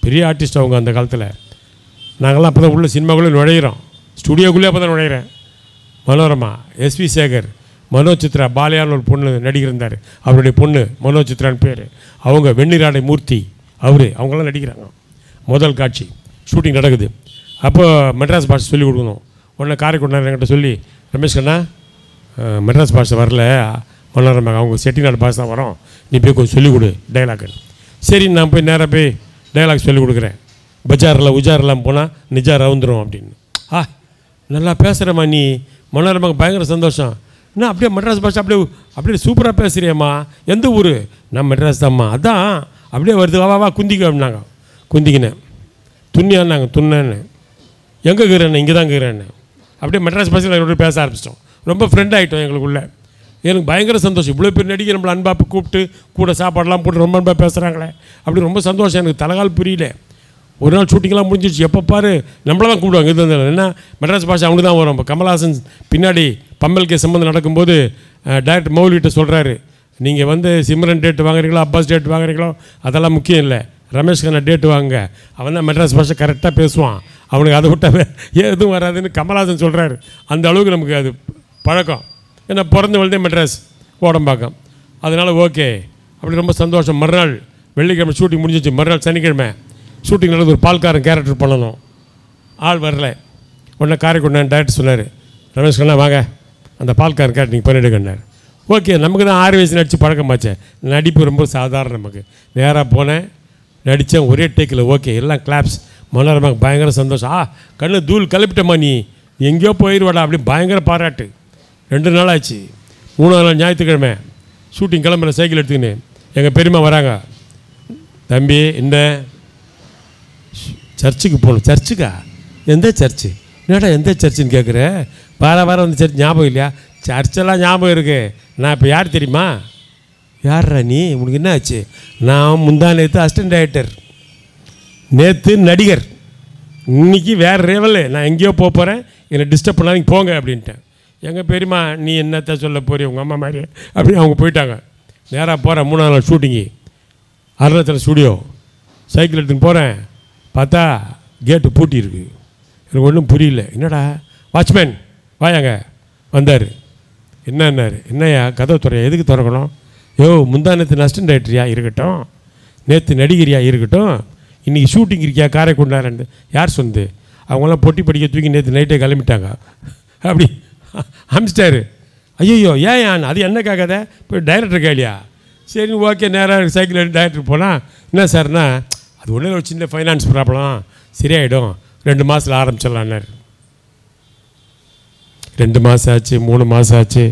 பெரிய ஆர்டிஸ்ட் அவங்க அந்த காலத்தில். நாங்கள்லாம் அப்போ தான் உள்ள சினிமாக்குள்ளே நுழையிறோம், ஸ்டுடியோக்குள்ளே அப்போ தான் நுழையிறேன். மனோரமா, எஸ்வி சேகர், மனோஜ் சித்ரா, பாலியான்னு ஒரு பொண்ணு நடிகர் இருந்தார், அவருடைய பொண்ணு மனோஜ் சித்ரான்னு பேர். அவங்க வெண்ணிராடை மூர்த்தி, அவங்களாம் நடிக்கிறாங்க. முதல் காட்சி ஷூட்டிங் நடக்குது. அப்போ மெட்ராஸ் பாஷை சொல்லிக் கொடுக்கணும். உடனே காரைக்குடி என்கிட்ட சொல்லி, ரமேஷ் கண்ணா மெட்ராஸ் பாஷை வரல, மனோரமா அவங்க செட்டிநாடு பாஷை தான் வரும், நீ போய் கொஞ்சம் சொல்லிக் கொடு டைலாக்கு. சரி, நான் போய் நேராக போய் டைலாக் சொல்லிக் கொடுக்குறேன். பஜாரில் உஜாரெலாம் போனால் நிஜா ரவுந்துடும் அப்படின்னு. நல்லா பேசுகிறேம்மா நீ. மனோரமாவுக்கு பயங்கர சந்தோஷம். என்ன அப்படியே மெட்ராஸ் பாஷை அப்படியே சூப்பராக பேசுகிறியம்மா, எந்த ஊர்? நான் மெட்ராஸ் தான்ம்மா. அதான் அப்படியே வருது, வா குந்திக்க அப்படின்னாங்க. குந்திக்கினேன். துண்ணியான்னாங்க, துண்ணேன்னு. எங்கே இருக்கிறேன்னு? இங்கே தான் இருக்கிறேன்னு. அப்படியே மெட்ராஸ் பாஷையில் பேச ஆரம்பிச்சிட்டோம். ரொம்ப ஃப்ரெண்ட் ஆகிட்டோம் எங்களுக்குள்ளே. எனக்கு பயங்கர சந்தோஷம். இவ்வளோ பேர் நடிகை நம்மளை அன்பாப்பு கூப்பிட்டு கூட சாப்பாடெலாம் போட்டு ரொம்ப அன்பாக பேசுகிறாங்களே, அப்படி ரொம்ப சந்தோஷம். எனக்கு தலைகால் புரியல. ஒரு நாள் ஷூட்டிங்லாம் முடிஞ்சிடுச்சு. எப்போ பாரு நம்மளை தான் கூப்பிடுவாங்க. இது என்ன மெட்ராஸ் பாஷை அவனுக்கு தான் வரும். இப்போ கமல்ஹாசன் பின்னாடி பம்மல் கே சம்பந்தம் நடக்கும்போது டைரக்டர் மௌலிகிட்ட சொல்கிறாரு, நீங்கள் வந்து சிம்ரன் டேட் வாங்குறீங்களோ அப்பாஸ் டேட் வாங்குறீங்களோ அதெல்லாம் முக்கியம் இல்லை, ரமேஷ் கண்ணா டேட்டு வாங்க, அவன் தான் மெட்ராஸ் பாஷை கரெக்டாக பேசுவான், அவனுக்கு அதை விட்டால் எதுவும் வராதுன்னு கமல்ஹாசன் சொல்கிறாரு. அந்த அளவுக்கு நமக்கு அது பழக்கம். ஏன்னா பிறந்து வளர்ந்தே மெட்ராஸ் கோடம்பாக்கம். அதனால் ஓகே, அப்படி ரொம்ப சந்தோஷம். மறுநாள் வெள்ளிக்கிழமை ஷூட்டிங் முடிஞ்சிச்சு. மறுநாள் சனிக்கிழமை ஷூட்டிங் நடந்து ஒரு பால்காரன் கேரக்டர் பண்ணணும். ஆள் வரல. உடனே காரைக்குடி டைரக்டர் சொன்னார், ரமேஷ் கண்ணா வாங்க அந்த பால்காரன் கேரக்டர் நீங்கள் பண்ணிவிடுங்கன்னார். ஓகே, நமக்கு தான் 6 வயசு நடித்து பழக்கமாச்சே. நடிப்பு ரொம்ப சாதாரணம் நமக்கு. நேராக போனேன், நடித்தேன். ஒரே டேக்கில் ஓகே, எல்லாம் கிளாப்ஸ். மனோரமாவுக்கு பயங்கர சந்தோஷம். கண்ணு தூள் கிளப்பிட்டம்மா, நீ எங்கேயோ போயிடுவாடா அப்படி பயங்கர பாராட்டு. 2 நாள் ஆச்சு. 3ஆவது நாள் ஞாயிற்றுக்கிழமை ஷூட்டிங் கிளம்புற சைக்கிள் எடுத்துக்கின்னு எங்கள் பெரியம்மா வராங்க. தம்பி இந்த சர்ச்சுக்கு போகணும். சர்ச்சுக்கா? எந்த சர்ச்சு? என்னடா எந்த சர்ச்சுன்னு கேட்குற? வாரம் வந்து சர்ச் ஞாபகம் இல்லையா? சர்ச்செல்லாம் ஞாபகம் இருக்குது. நான் இப்போ யார் தெரியுமா? யார்ரா நீ? உனக்கு என்ன ஆச்சு? நான் முந்தா நேற்று அசிஸ்டன்ட் டைரக்டர், நேற்று நடிகர், இன்றைக்கி வேறு லெவலு. நான் எங்கேயோ போகிறேன், என்னை டிஸ்டர்ப் பண்ணாதீங்க போங்க அப்படின்ட்டேன். எங்கள் பெரியம்மா, நீ என்னத்தை சொல்ல போறிய உங்கள் அம்மா மாதிரி அப்படின்னு அவங்க போயிட்டாங்க. நேராக போகிறேன். 3ஆவது நாள் ஷூட்டிங்கு அருணாச்சல ஸ்டுடியோ. சைக்கிள் எடுத்துன்னு போகிறேன். பார்த்தா கேட்டு பூட்டி இருக்கு. எனக்கு ஒன்றும் புரியல. என்னடா வாட்ச்மேன் வாயாங்க வந்தார். என்னன்னாரு, என்னையா கதவை துறையா? எதுக்கு திறக்கணும்? முந்தா நேற்று அசிஸ்டன்ட் டைரக்டரியா இருக்கட்டும், நேற்று நடிகரியா இருக்கட்டும், இன்றைக்கி ஷூட்டிங் இருக்கியா காரைக்குண்டாரன்னு யார் சொன்னது? அவங்களாம் பொட்டி படிக்க தூக்கி நேற்று நைட்டே கிளம்பிட்டாங்க. அப்படி அமிச்சிட்டாரு. ஐயோ ஏன் அது என்ன கேட்காத? போய் டைரக்டர் கேளியா? சரி ஓகே. நேராக சைக்கிள் எடுத்து டைரக்டர் போனால், என்ன சார்னா அது ஒன்றும் ஒரு சின்ன ஃபைனான்ஸ் ப்ராப்ளம், சரியாயிடும், 2 மாதத்தில் ஆரம்பிச்சிடலான்னாரு. 2 மாதம் ஆச்சு, 3 மாதம் ஆச்சு,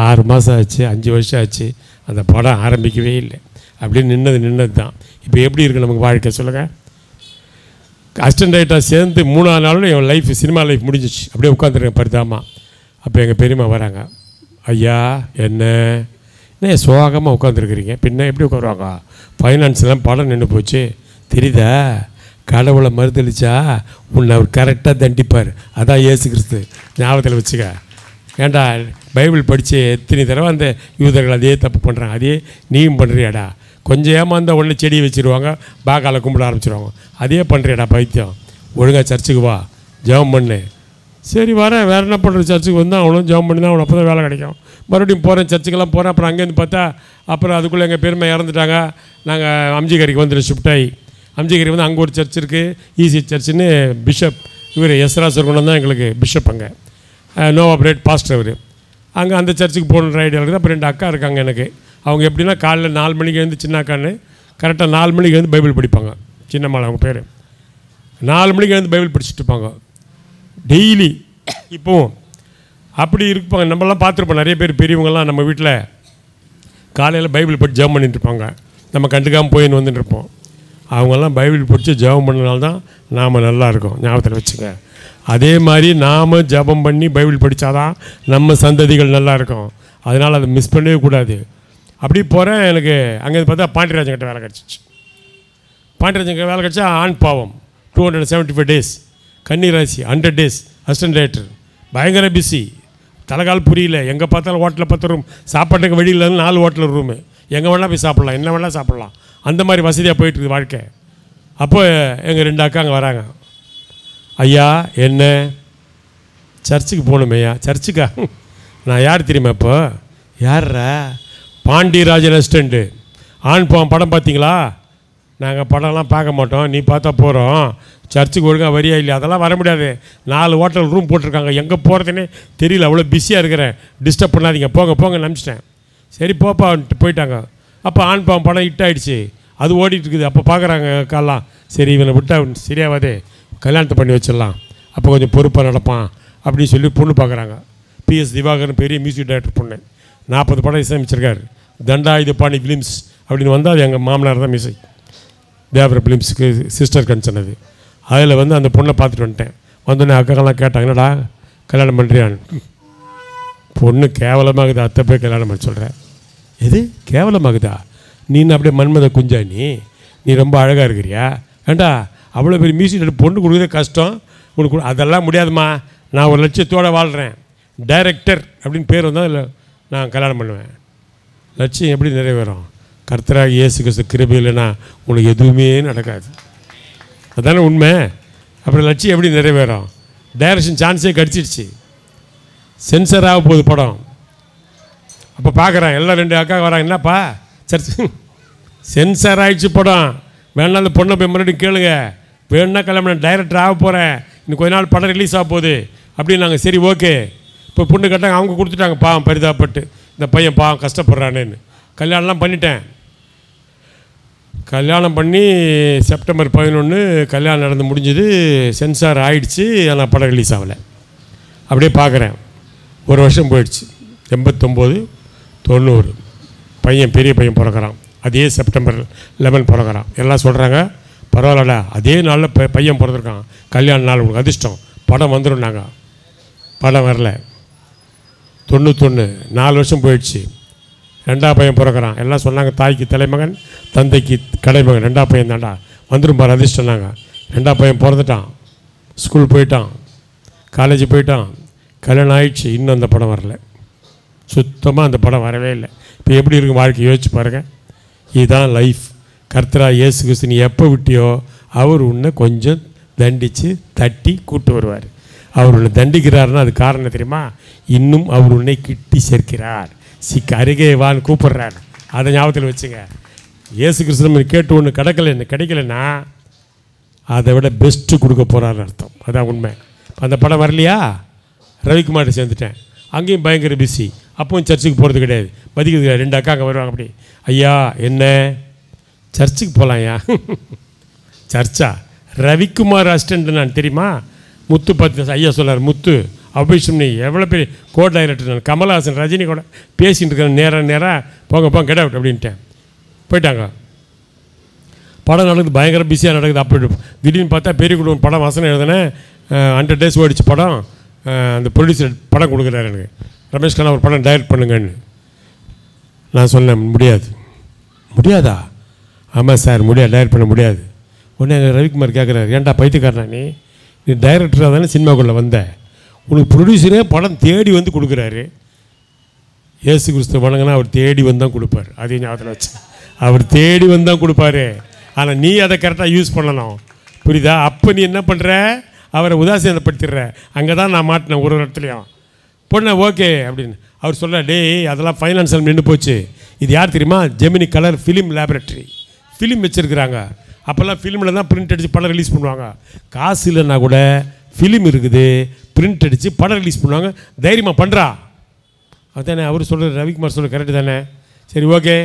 6 மாதம் ஆச்சு, 5 வருஷம் ஆச்சு. அந்த படம் ஆரம்பிக்கவே இல்லை. அப்படியே நின்னது தான். இப்போ எப்படி இருக்குது நமக்கு வாழ்க்கை சொல்லுங்கள்? அசிஸ்டன்ட் டைரக்டராக சேர்ந்து 3ஆவது நாளும் என் லைஃப், சினிமா லைஃப் முடிஞ்சிச்சு. அப்படியே உட்காந்துருக்கேன் பரிதாமா. அப்போ எங்கள் பெரியம்மா வராங்க. ஐயா என்ன சோகமாக உட்காந்துருக்குறீங்க? பின்ன எப்படி உட்காருவாங்க? ஃபைனான்ஸ்லாம் படம் நின்று போச்சு தெரியுதா? கடவுளை மறுதளிச்சா உன்னை அவர் கரெக்டாக தண்டிப்பார். அதான் இயேசு கிறிஸ்து, ஞாபகத்தில் வச்சுக்க. ஏண்டா பைபிள் படித்து எத்தனை தடவை அந்த யூதர்கள் அதே தப்பு பண்ணுறாங்க, அதே நீயும் பண்ணுறியாடா? கொஞ்சம் ஏமாந்தால் உடனே செடியை வச்சுருவாங்க, பாக்கால கும்பிட ஆரம்பிச்சிடுவாங்க. அதே பண்ணுறியாடா பைத்தியம். ஒழுங்காக சர்ச்சுக்கு வா, ஜெபம் பண்ணு, சரி வரேன், வேறு என்ன பண்ணுறது, சர்ச்சுக்கு வந்தால் அவனும் ஜாம் பண்ணி தான் அவனை அப்போ தான் வேலை கிடைக்கும். மறுபடியும் போகிறேன், சர்ச்சுக்கெல்லாம் போகிறேன். அப்புறம் அங்கேருந்து பார்த்தா அப்புறம் அதுக்குள்ளே எங்கள் பெருமை இறந்துட்டாங்க. நாங்கள் அம்ஜிகரிக்கு வந்துட்டு ஷிஃப்ட் ஆகி, அம்ஜிகரி வந்து அங்கே ஒரு சர்ச் இருக்குது, ஈசி சர்ச்சுன்னு. பிஷப் இவர் எஸ்ரா சொர்க்குணம் தான் எங்களுக்கு பிஷப். அங்கே நோவா பிரேட் பாஸ்டர் அவர். அங்கே அந்த சர்ச்சுக்கு போகணுன்ற ஐடியா இருக்குது. அப்புறம் 2 அக்கா இருக்காங்க எனக்கு. அவங்க எப்படின்னா காலைல 4 மணிக்கு எழுந்து, சின்ன அக்கான்னு கரெக்டாக 4 மணிக்கு எழுந்து பைபிள் படிப்பாங்க. சின்னம்மாள் அவங்க பேர். 4 மணிக்கு எழுந்து பைபிள் படிச்சுட்டு இருப்பாங்க டெய்லி. இப்போவும் அப்படி இருப்பாங்க. நம்மளாம் பார்த்துருப்போம், நிறைய பேர் பெரியவங்கள்லாம் நம்ம வீட்டில் காலையில் பைபிள் படித்து ஜெபம் பண்ணிட்டு இருப்பாங்க. நம்ம கண்டுக்காமல் போயின்னு வந்துட்டு இருப்போம். அவங்கெல்லாம் பைபிள் படித்து ஜெபம் பண்ணனால்தான் நாம் நல்லா இருக்கோம், ஞாபகத்தில் வச்சுக்க. அதே மாதிரி நாம் ஜெபம் பண்ணி பைபிள் படித்தாதான் நம்ம சந்ததிகள் நல்லா இருக்கும். அதனால் அதை மிஸ் பண்ணவே கூடாது. அப்படி போகிறேன். எனக்கு அங்கேருந்து பார்த்தா பாண்டியராஜன் கிட்ட வேலை கிடச்சிச்சு. பாண்டியராஜன் கிட்ட வேலை கிடச்சா ஆண் பாவம் 275 days, கன்னிராசி 100 days, அசிஸ்டன்ட் டைரக்டர், பயங்கர பிஸி. தலைகால் புரியல. எங்கே பார்த்தாலும் ஹோட்டலில் 10 ரூம், சாப்பாட்டுக்கு வெளியில் 4 ஹோட்டல் ரூமு, எங்கே வேணால் போய் சாப்பிட்லாம், என்ன வேணால் சாப்பிட்லாம். அந்த மாதிரி வசதியாக போயிட்டுருக்குது வாழ்க்கை. அப்போ எங்கள் 2 அக்கா அங்கே வராங்க. ஐயா என்ன சர்ச்சுக்கு போகணுமே. ஐயா சர்ச்சுக்கா? நான் யார் தெரியுமா? இப்போ யார்ரா? பாண்டியராஜன் அசிஸ்டண்ட்டு. ஆண் பாவம் படம் பார்த்தீங்களா? நாங்கள் படம்லாம் பார்க்க மாட்டோம், நீ பார்த்தா போகிறோம். சர்ச்சுக்கு ஒழுங்காக வரியா இல்லையா? அதெல்லாம் வர முடியாது. 4 ஹோட்டல் ரூம் போட்டிருக்காங்க, எங்கே போகிறதுனே தெரியல, அவ்வளோ பிஸியாக இருக்கிறேன், டிஸ்டர்ப் பண்ணாதீங்க, போங்க போங்க நினச்சிட்டேன். சரி போப்பா போயிட்டாங்க. அப்போ ஆண் பாவம் படம் ஹிட் ஆகிடுச்சு, அது ஓடிட்டு இருக்குது. அப்போ பார்க்குறாங்க காலாம், சரி இவனை விட்டா சரியாவாதே, கல்யாணத்தை பண்ணி வச்சிடலாம், அப்போ கொஞ்சம் பொறுப்பாக நடப்பான் அப்படின்னு சொல்லி பொண்ணு பார்க்குறாங்க. பிஎஸ் திவாகரன் பெரிய மியூசிக் டைரக்டர் பொண்ணு, 40 படம் இசையமைச்சிருக்காரு. தண்டாயுதபாணி ஃபிலிம்ஸ் அப்படின்னு வந்தால் அது எங்கள் மாமனார் தான் மியூசிக், தேவர ஃபிலிம்ஸுக்கு சிஸ்டர் கன்சர்ன் அது. அதில் வந்து அந்த பொண்ணை பார்த்துட்டு வந்துட்டேன். வந்தோடனே அக்காக்கெல்லாம் கேட்டாங்க, என்னடா கல்யாணம் பண்ணுறியான்னு. பொண்ணு கேவலமாகுது, அத்தை போய் கல்யாணம் பண்ண சொல்கிறேன். எது கேவலமாகுதா? நீன்னு அப்படியே மன்மத குஞ்சா? நீ ரொம்ப அழகாக இருக்கிறியா? ஏண்டா அவ்வளோ பெரிய மியூசிக் பொண்ணு கொடுக்குறதே கஷ்டம் உனக்கு. அதெல்லாம் முடியாதுமா, நான் ஒரு லட்சியத்தோடு வாழ்கிறேன், டைரக்டர் அப்படின்னு பேர் வந்தால் இல்லை நான் கல்யாணம் பண்ணுவேன். லட்சியம் எப்படி நிறைவேறும்? கர்த்தராக இயேசு கிறிஸ்து கிருபை இல்லைன்னா உங்களுக்கு எதுவுமே நடக்காது. அதுதானே உண்மை. அப்புறம் லட்சியம் எப்படி நிறைவேறும்? டைரக்ஷன் சான்ஸே கிடச்சிடுச்சு, சென்சர் ஆக போகுது படம். அப்போ பார்க்குறேன் எல்லாம் 2 அக்கா வராங்க, என்னப்பா சர்ச் சென்சார் ஆகிடுச்சு படம், வேணா அந்த பொண்ணை போய் மறுபடியும் கேளுங்க, வேணுன்னா கல்யாணம் டைரக்டர் ஆக போகிறேன், இன்னும் கொஞ்ச நாள் படம் ரிலீஸ் ஆக போகுது அப்படின்னு. நாங்கள் சரி ஓகே. இப்போ பொண்ணு கேட்டாங்க, அவங்க கொடுத்துட்டாங்க, பாவம் பரிதாபப்பட்டு இந்த பையன் பாவம் கஷ்டப்படுறானேன்னு. கல்யாணம்லாம் பண்ணிட்டேன். கல்யாணம் பண்ணி செப்டம்பர் 11 கல்யாணம் நடந்து முடிஞ்சது, சென்சார் ஆகிடுச்சு, ஆனால் படம் ரிலீஸ் ஆகலை. அப்படியே பார்க்குறேன், 1 வருஷம் போயிடுச்சு. 89, 90 பையன் பெரிய பையன் பிறக்கிறான். அதே செப்டம்பர் 11 பிறக்கிறான். எல்லாம் சொல்கிறாங்க பரவாயில்லடா, அதே நாளில் பையன் பிறந்திருக்கான், கல்யாண நாள் உங்களுக்கு அதிர்ஷ்டம், படம் வந்துடும். நாங்கள் படம் வரல. 91 4 வருஷம் போயிடுச்சு. 2ஆம் பையன் பிறக்கிறான். எல்லாம் சொன்னாங்க தாய்க்கு தலைமகன் தந்தைக்கு கடைமகன், 2ஆம் பையன் தாண்டா வந்துடும் பாரு அதிர்ஷ்டம். நாங்கள் 2ஆம் பையன் பிறந்துட்டான், ஸ்கூல் போயிட்டான், காலேஜ் போயிட்டான், கல்யாணம் ஆயிடுச்சு. இன்னும் அந்த படம் வரல, சுத்தமாக அந்த படம் வரவே இல்லை. இப்போ எப்படி இருக்கும் வாழ்க்கை யோசிச்சு பாருங்கள். இதுதான் லைஃப். கர்த்தரா இயேசு கிறிஸ்து நீ எப்போ விட்டியோ அவர் உன்னை கொஞ்சம் தண்டித்து தட்டி கூட்டு வருவார். அவர் உன்னை தண்டிக்கிறாருன்னா அது காரணம் தெரியுமா? இன்னும் அவர் உன்னை கிட்டி சேர்க்கிறார், அருகே வான்னு கூப்பிட்றார். அதை ஞாபகத்தில் வச்சுங்க. இயேசு கிறிஸ்து நம்ம கேட்டு ஒன்று கிடைக்கலன்னா அதை விட பெஸ்ட்டு கொடுக்க போகிறாருன்னு அர்த்தம். அதான் உண்மை. அந்த படம் வரலையா, ரவிக்குமார்ட்ட சேர்ந்துட்டேன், அங்கேயும் பயங்கர பிஸி. அப்பவும் சர்ச்சுக்கு போகிறது கிடையாது, மதிக்கிறது கிடையாது. 2 அக்கா அங்கே வருவாங்க. அப்படி ஐயா என்ன சர்ச்சுக்கு போகலாம்யா? சர்ச்சா? ரவிக்குமார் அசிஸ்டண்ட் நான் தெரியுமா? முத்து பத்து ஐயா சொல்லார், முத்து அபிஷம்னி எவ்வளோ பெரிய கோ டைரக்டர். நான் கமல்ஹாசன் ரஜினி கூட பேசிகிட்டு இருக்கிறேன். நேராக போங்க கெட் அவுட் அப்படின்ட்டேன். போயிட்டாங்க. படம் நடக்குது, பயங்கர பிஸியாக நடக்குது. அப்படி திடீர்னு பார்த்தா பெரிய குடும்பம் படம் வசனம் எழுதுனேன். 100 days ஓடிச்சு படம். அந்த ப்ரொடியூசர் படம் கொடுக்குறாரு எனக்கு, ரமேஷ் கண்ணா ஒரு படம் டைரக்ட் பண்ணுங்கன்னு. நான் சொன்னேன் முடியாதா? ஆமாம் சார் முடியாது, டைரக்ட் பண்ண முடியாது. உடனே ரவிக்குமார் கேட்குறாரு, ஏன்டா பைத்தியக்காரனா நீ டைரக்டராக தானே சினிமாக்குள்ளே வந்த, உனக்கு ப்ரொடியூசரே படம் தேடி வந்து கொடுக்குறாரு. இயேசு கிறிஸ்து வணங்கினா அவர் தேடி வந்து தான் கொடுப்பார். அதையும் ஞாபகத்தில் வச்சு, அவர் தேடி வந்து தான் கொடுப்பாரு. ஆனால் நீ அதை கரெக்டாக யூஸ் பண்ணணும், புரியுதா? அப்போ நீ என்ன பண்ணுற, அவரை உதாசீனப்படுத்திடுறேன். அங்கே தான் நான் மாட்டினேன் ஒரு இடத்துலையும். பொண்ணை ஓகே அப்படின்னு அவர் சொல்ல, டேய் அதெல்லாம் ஃபைனான்சியல் நின்று போச்சு. இது யார் தெரியுமா? Gemini colour film laboratory film வச்சுருக்குறாங்க. அப்போல்லாம் ஃபிலிமில் தான் பிரிண்ட் அடித்து படம் ரிலீஸ் பண்ணுவாங்க. காசு இல்லைன்னா கூட ஃபிலிம் இருக்குது, பிரிண்ட் அடித்து படம் ரிலீஸ் பண்ணுவாங்க. தைரியமாக பண்ணுறா. அதுதானே அவர் சொல்கிறது, ரவிக்குமார் சொல்கிறது கரெக்டு தானே? சரி ஓகே,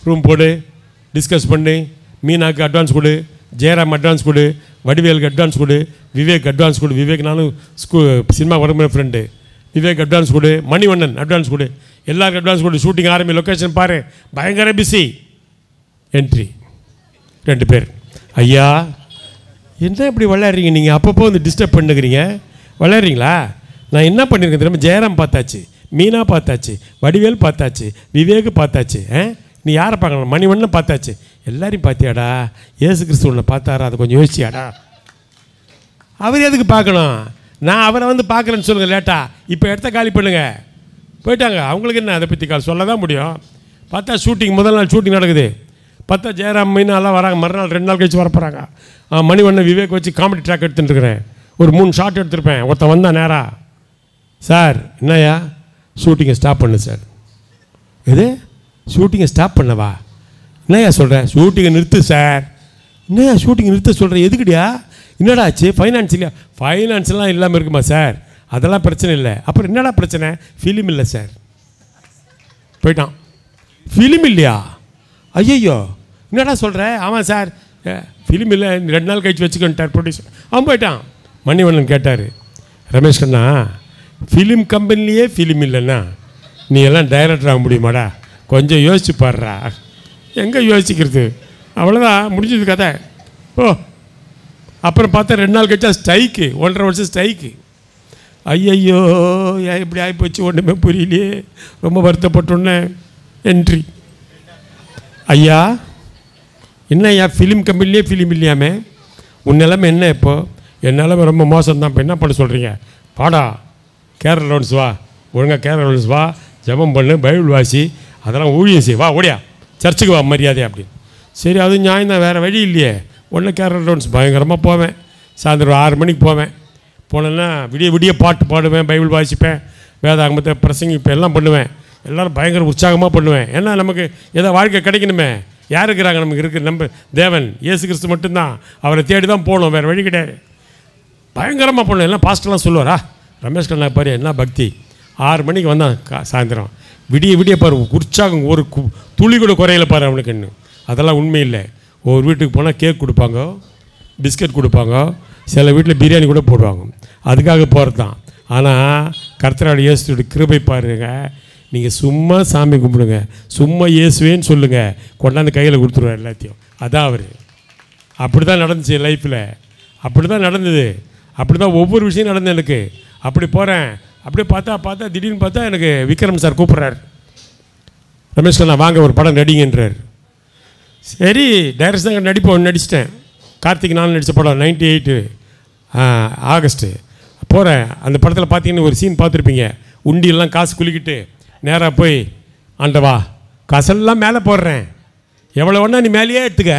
ரூம் போடு, டிஸ்கஸ் பண்ணி, மீனாக்கு அட்வான்ஸ் கொடு, ஜெயராம் அட்வான்ஸ் கொடு, வடிவேலுக்கு அட்வான்ஸ் கொடு, விவேக் அட்வான்ஸ் கொடு. விவேக் நானும் சினிமா வரமுறை ஃப்ரெண்டு. விவேக் அட்வான்ஸ் கொடு, மணிவண்ணன் அட்வான்ஸ் கொடு, எல்லாருக்கும் அட்வான்ஸ் கொடு. ஷூட்டிங் ஆரம்பி, லொக்கேஷன் பாரு, பயங்கர பிஸி. என்ட்ரி 2 பேர். ஐயா என்ன இப்படி விளையாடுறீங்க நீங்கள்? அப்பப்போ வந்து டிஸ்டர்ப் பண்ணுக்கிறீங்க, விளையாடுறீங்களா? நான் என்ன பண்ணியிருக்கேன் தெரியுமா? ஜெயராம் பார்த்தாச்சு, மீனா பார்த்தாச்சு, வடிவேல் பார்த்தாச்சு, விவேக் பார்த்தாச்சு. நீ யாரை பார்க்கணும்? மணிவண்ணன் பார்த்தாச்சு. எல்லாரையும் பார்த்தியாடா? ஏசு கிறிஸ்து உன்னை பார்த்தாரா? அதை கொஞ்சம் யோசிச்சியாடா? அவர் எதுக்கு பார்க்கணும்? நான் அவரை வந்து பார்க்குறேன்னு சொல்லுங்கள் லேட்டா. இப்போ இடத்த காலி பண்ணுங்க, போயிட்டாங்க. அவங்களுக்கு என்ன அதை பற்றி சொல்ல தான் முடியும். பார்த்தா ஷூட்டிங் முதல் நாள் ஷூட்டிங் நடக்குது. பார்த்தா ஜெயராம் மீனாலாம் வராங்க. மறுநாள் 2 நாள் கழிச்சு வரப்போகிறாங்க. மணிவண்ணன் விவேக் வச்சு காமெடி ட்ராக் எடுத்துட்டுருக்கிறேன். ஒரு 3 ஷாட் எடுத்துருப்பேன். ஒருத்தன் வந்தான் நேரா, சார் என்னையா ஷூட்டிங்கை ஸ்டாப் பண்ணு சார். எது ஷூட்டிங்கை ஸ்டாப் பண்ணவா? என்னையா சொல்கிறேன்? ஷூட்டிங்கை நிறுத்து சார். என்னையா ஷூட்டிங்கை நிறுத்த சொல்கிறேன்? எதுக்குடியா? என்னடா ஆச்சு? ஃபைனான்ஸ்லாம் இல்லாமல் இருக்குமா சார்? அதெல்லாம் பிரச்சனை இல்லை. அப்புறம் என்னடா பிரச்சனை? ஃபிலிம் இல்லை சார். போயிட்டான். ஃபிலிம் இல்லையா? ஐயோ என்னடா சொல்கிற? ஆமாம் சார் ஃபிலிம் இல்லை, 2 நாள் கழிச்சு வச்சுக்கிட்டார் ப்ரொடியூசர். அவன் போயிட்டான். மணிவண்ணன் கேட்டார், ரமேஷ் கண்ணா ஃபிலிம் கம்பெனிலேயே ஃபிலிம் இல்லைன்னா நீ எல்லாம் டைரக்டர் ஆக முடியுமாடா? கொஞ்சம் யோசிச்சு பாடுறா. எங்கே யோசிக்கிறது? அவ்வளோதான், முடிஞ்சது கதை. ஓ அப்புறம் பார்த்தா 2 நாள் கழிச்சா ஸ்ட்ரைக்கு, 1.5 வருஷம் ஸ்ட்ரைக்கு. ஐயையோ இப்படி ஆகிப்போச்சு, ஒன்றுமே புரியலையே, ரொம்ப வருத்தப்பட்டோன்னே. என்ட்ரி. ஐயா என்ன ஐயா ஃபிலிம் கம்பெனிலே ஃபிலிம் இல்லையாமே? உன் நிலைமை என்ன இப்போது? என் நிலைமை ரொம்ப மோசம்தான். இப்போ என்ன பண்ண சொல்கிறீங்க? பாடா கேரள லோன்ஸ் வா, ஒழுங்காக கேரள லோன்ஸ் வா, ஜபம் பண்ணு, பைபிள் வாசி, அதெல்லாம் ஊழியம் செய், வா ஓடியா சர்ச்சுக்கு வா மரியாதை அப்படின்னு. சரி அது நியாயம் தான், வேறு வழி இல்லையே. ஒன்று கேரள லோன்ஸ் பயங்கரமாக போவேன். சாயந்தரம் 6 மணிக்கு போவேன். போனேன்னா விடிய விடிய பாட்டு பாடுவேன், பைபிள் வாசிப்பேன், வேதாகமத்தை பிரசங்கிப்பேன், எல்லாம் பண்ணுவேன். எல்லோரும் பயங்கர உற்சாகமாக பண்ணுவேன். ஏன்னா நமக்கு ஏதோ வாழ்க்கை கிடைக்கணுமே. யார் இருக்கிறாங்க நமக்கு? இருக்குது நம்ம தேவன் இயேசு கிறிஸ்து மட்டும்தான். அவரை தேடி தான் போகணும், வேறு வழி கிடையாது. பயங்கரமாக பண்ணுவேன். எல்லாம் பாஸ்டர்லாம் சொல்லுவாரா, ரமேஷ் கண்ணா பாரு என்ன பக்தி. 6 மணிக்கு வந்தான் சாயந்தரம், விடிய விடிய பாரு உற்சாகம், ஒரு துளி கூட குறையில பாரு அவனுக்கு. இன்னும் அதெல்லாம் உண்மை இல்லை. ஒவ்வொரு வீட்டுக்கு போனால் கேக் கொடுப்பாங்க, பிஸ்கட் கொடுப்பாங்க, சில வீட்டில் பிரியாணி கூட போடுவாங்க. அதுக்காக போகிறது தான். ஆனால் கர்த்தருடைய இயேசுவோட கிருபை பாருங்க. நீங்கள் சும்மா சாமி கும்பிடுங்க, சும்மா இயேசுவேன்னு சொல்லுங்கள், கொண்டாந்து கையில் கொடுத்துருவார் எல்லாத்தையும். அதான் அவர். அப்படி தான் நடந்துச்சு என் லைஃப்பில். அப்படி தான் நடந்தது. அப்படி தான் ஒவ்வொரு விஷயம் நடந்தது எனக்கு. அப்படி போகிறேன். அப்படியே பார்த்தா திடீர்னு பார்த்தா எனக்கு விக்ரம் சார் கூப்பிட்றாரு, ரமேஷ் கண்ணா வாங்க ஒரு படம் நடிங்கன்றார். சரி டைரக்டர் தான் நடிச்சிட்டேன். கார்த்திக் நான் நடித்த படம் 98 ஆகஸ்ட்டு போகிறேன். அந்த படத்தில் பார்த்தீங்கன்னா ஒரு சீன் பார்த்துருப்பீங்க. உண்டியெல்லாம் காசு குளிக்கிட்டு நேராக போய், ஆண்டவா காசெல்லாம் மேலே போடுறேன், எவ்வளோ வேணா நீ மேலேயே எடுத்துக்க,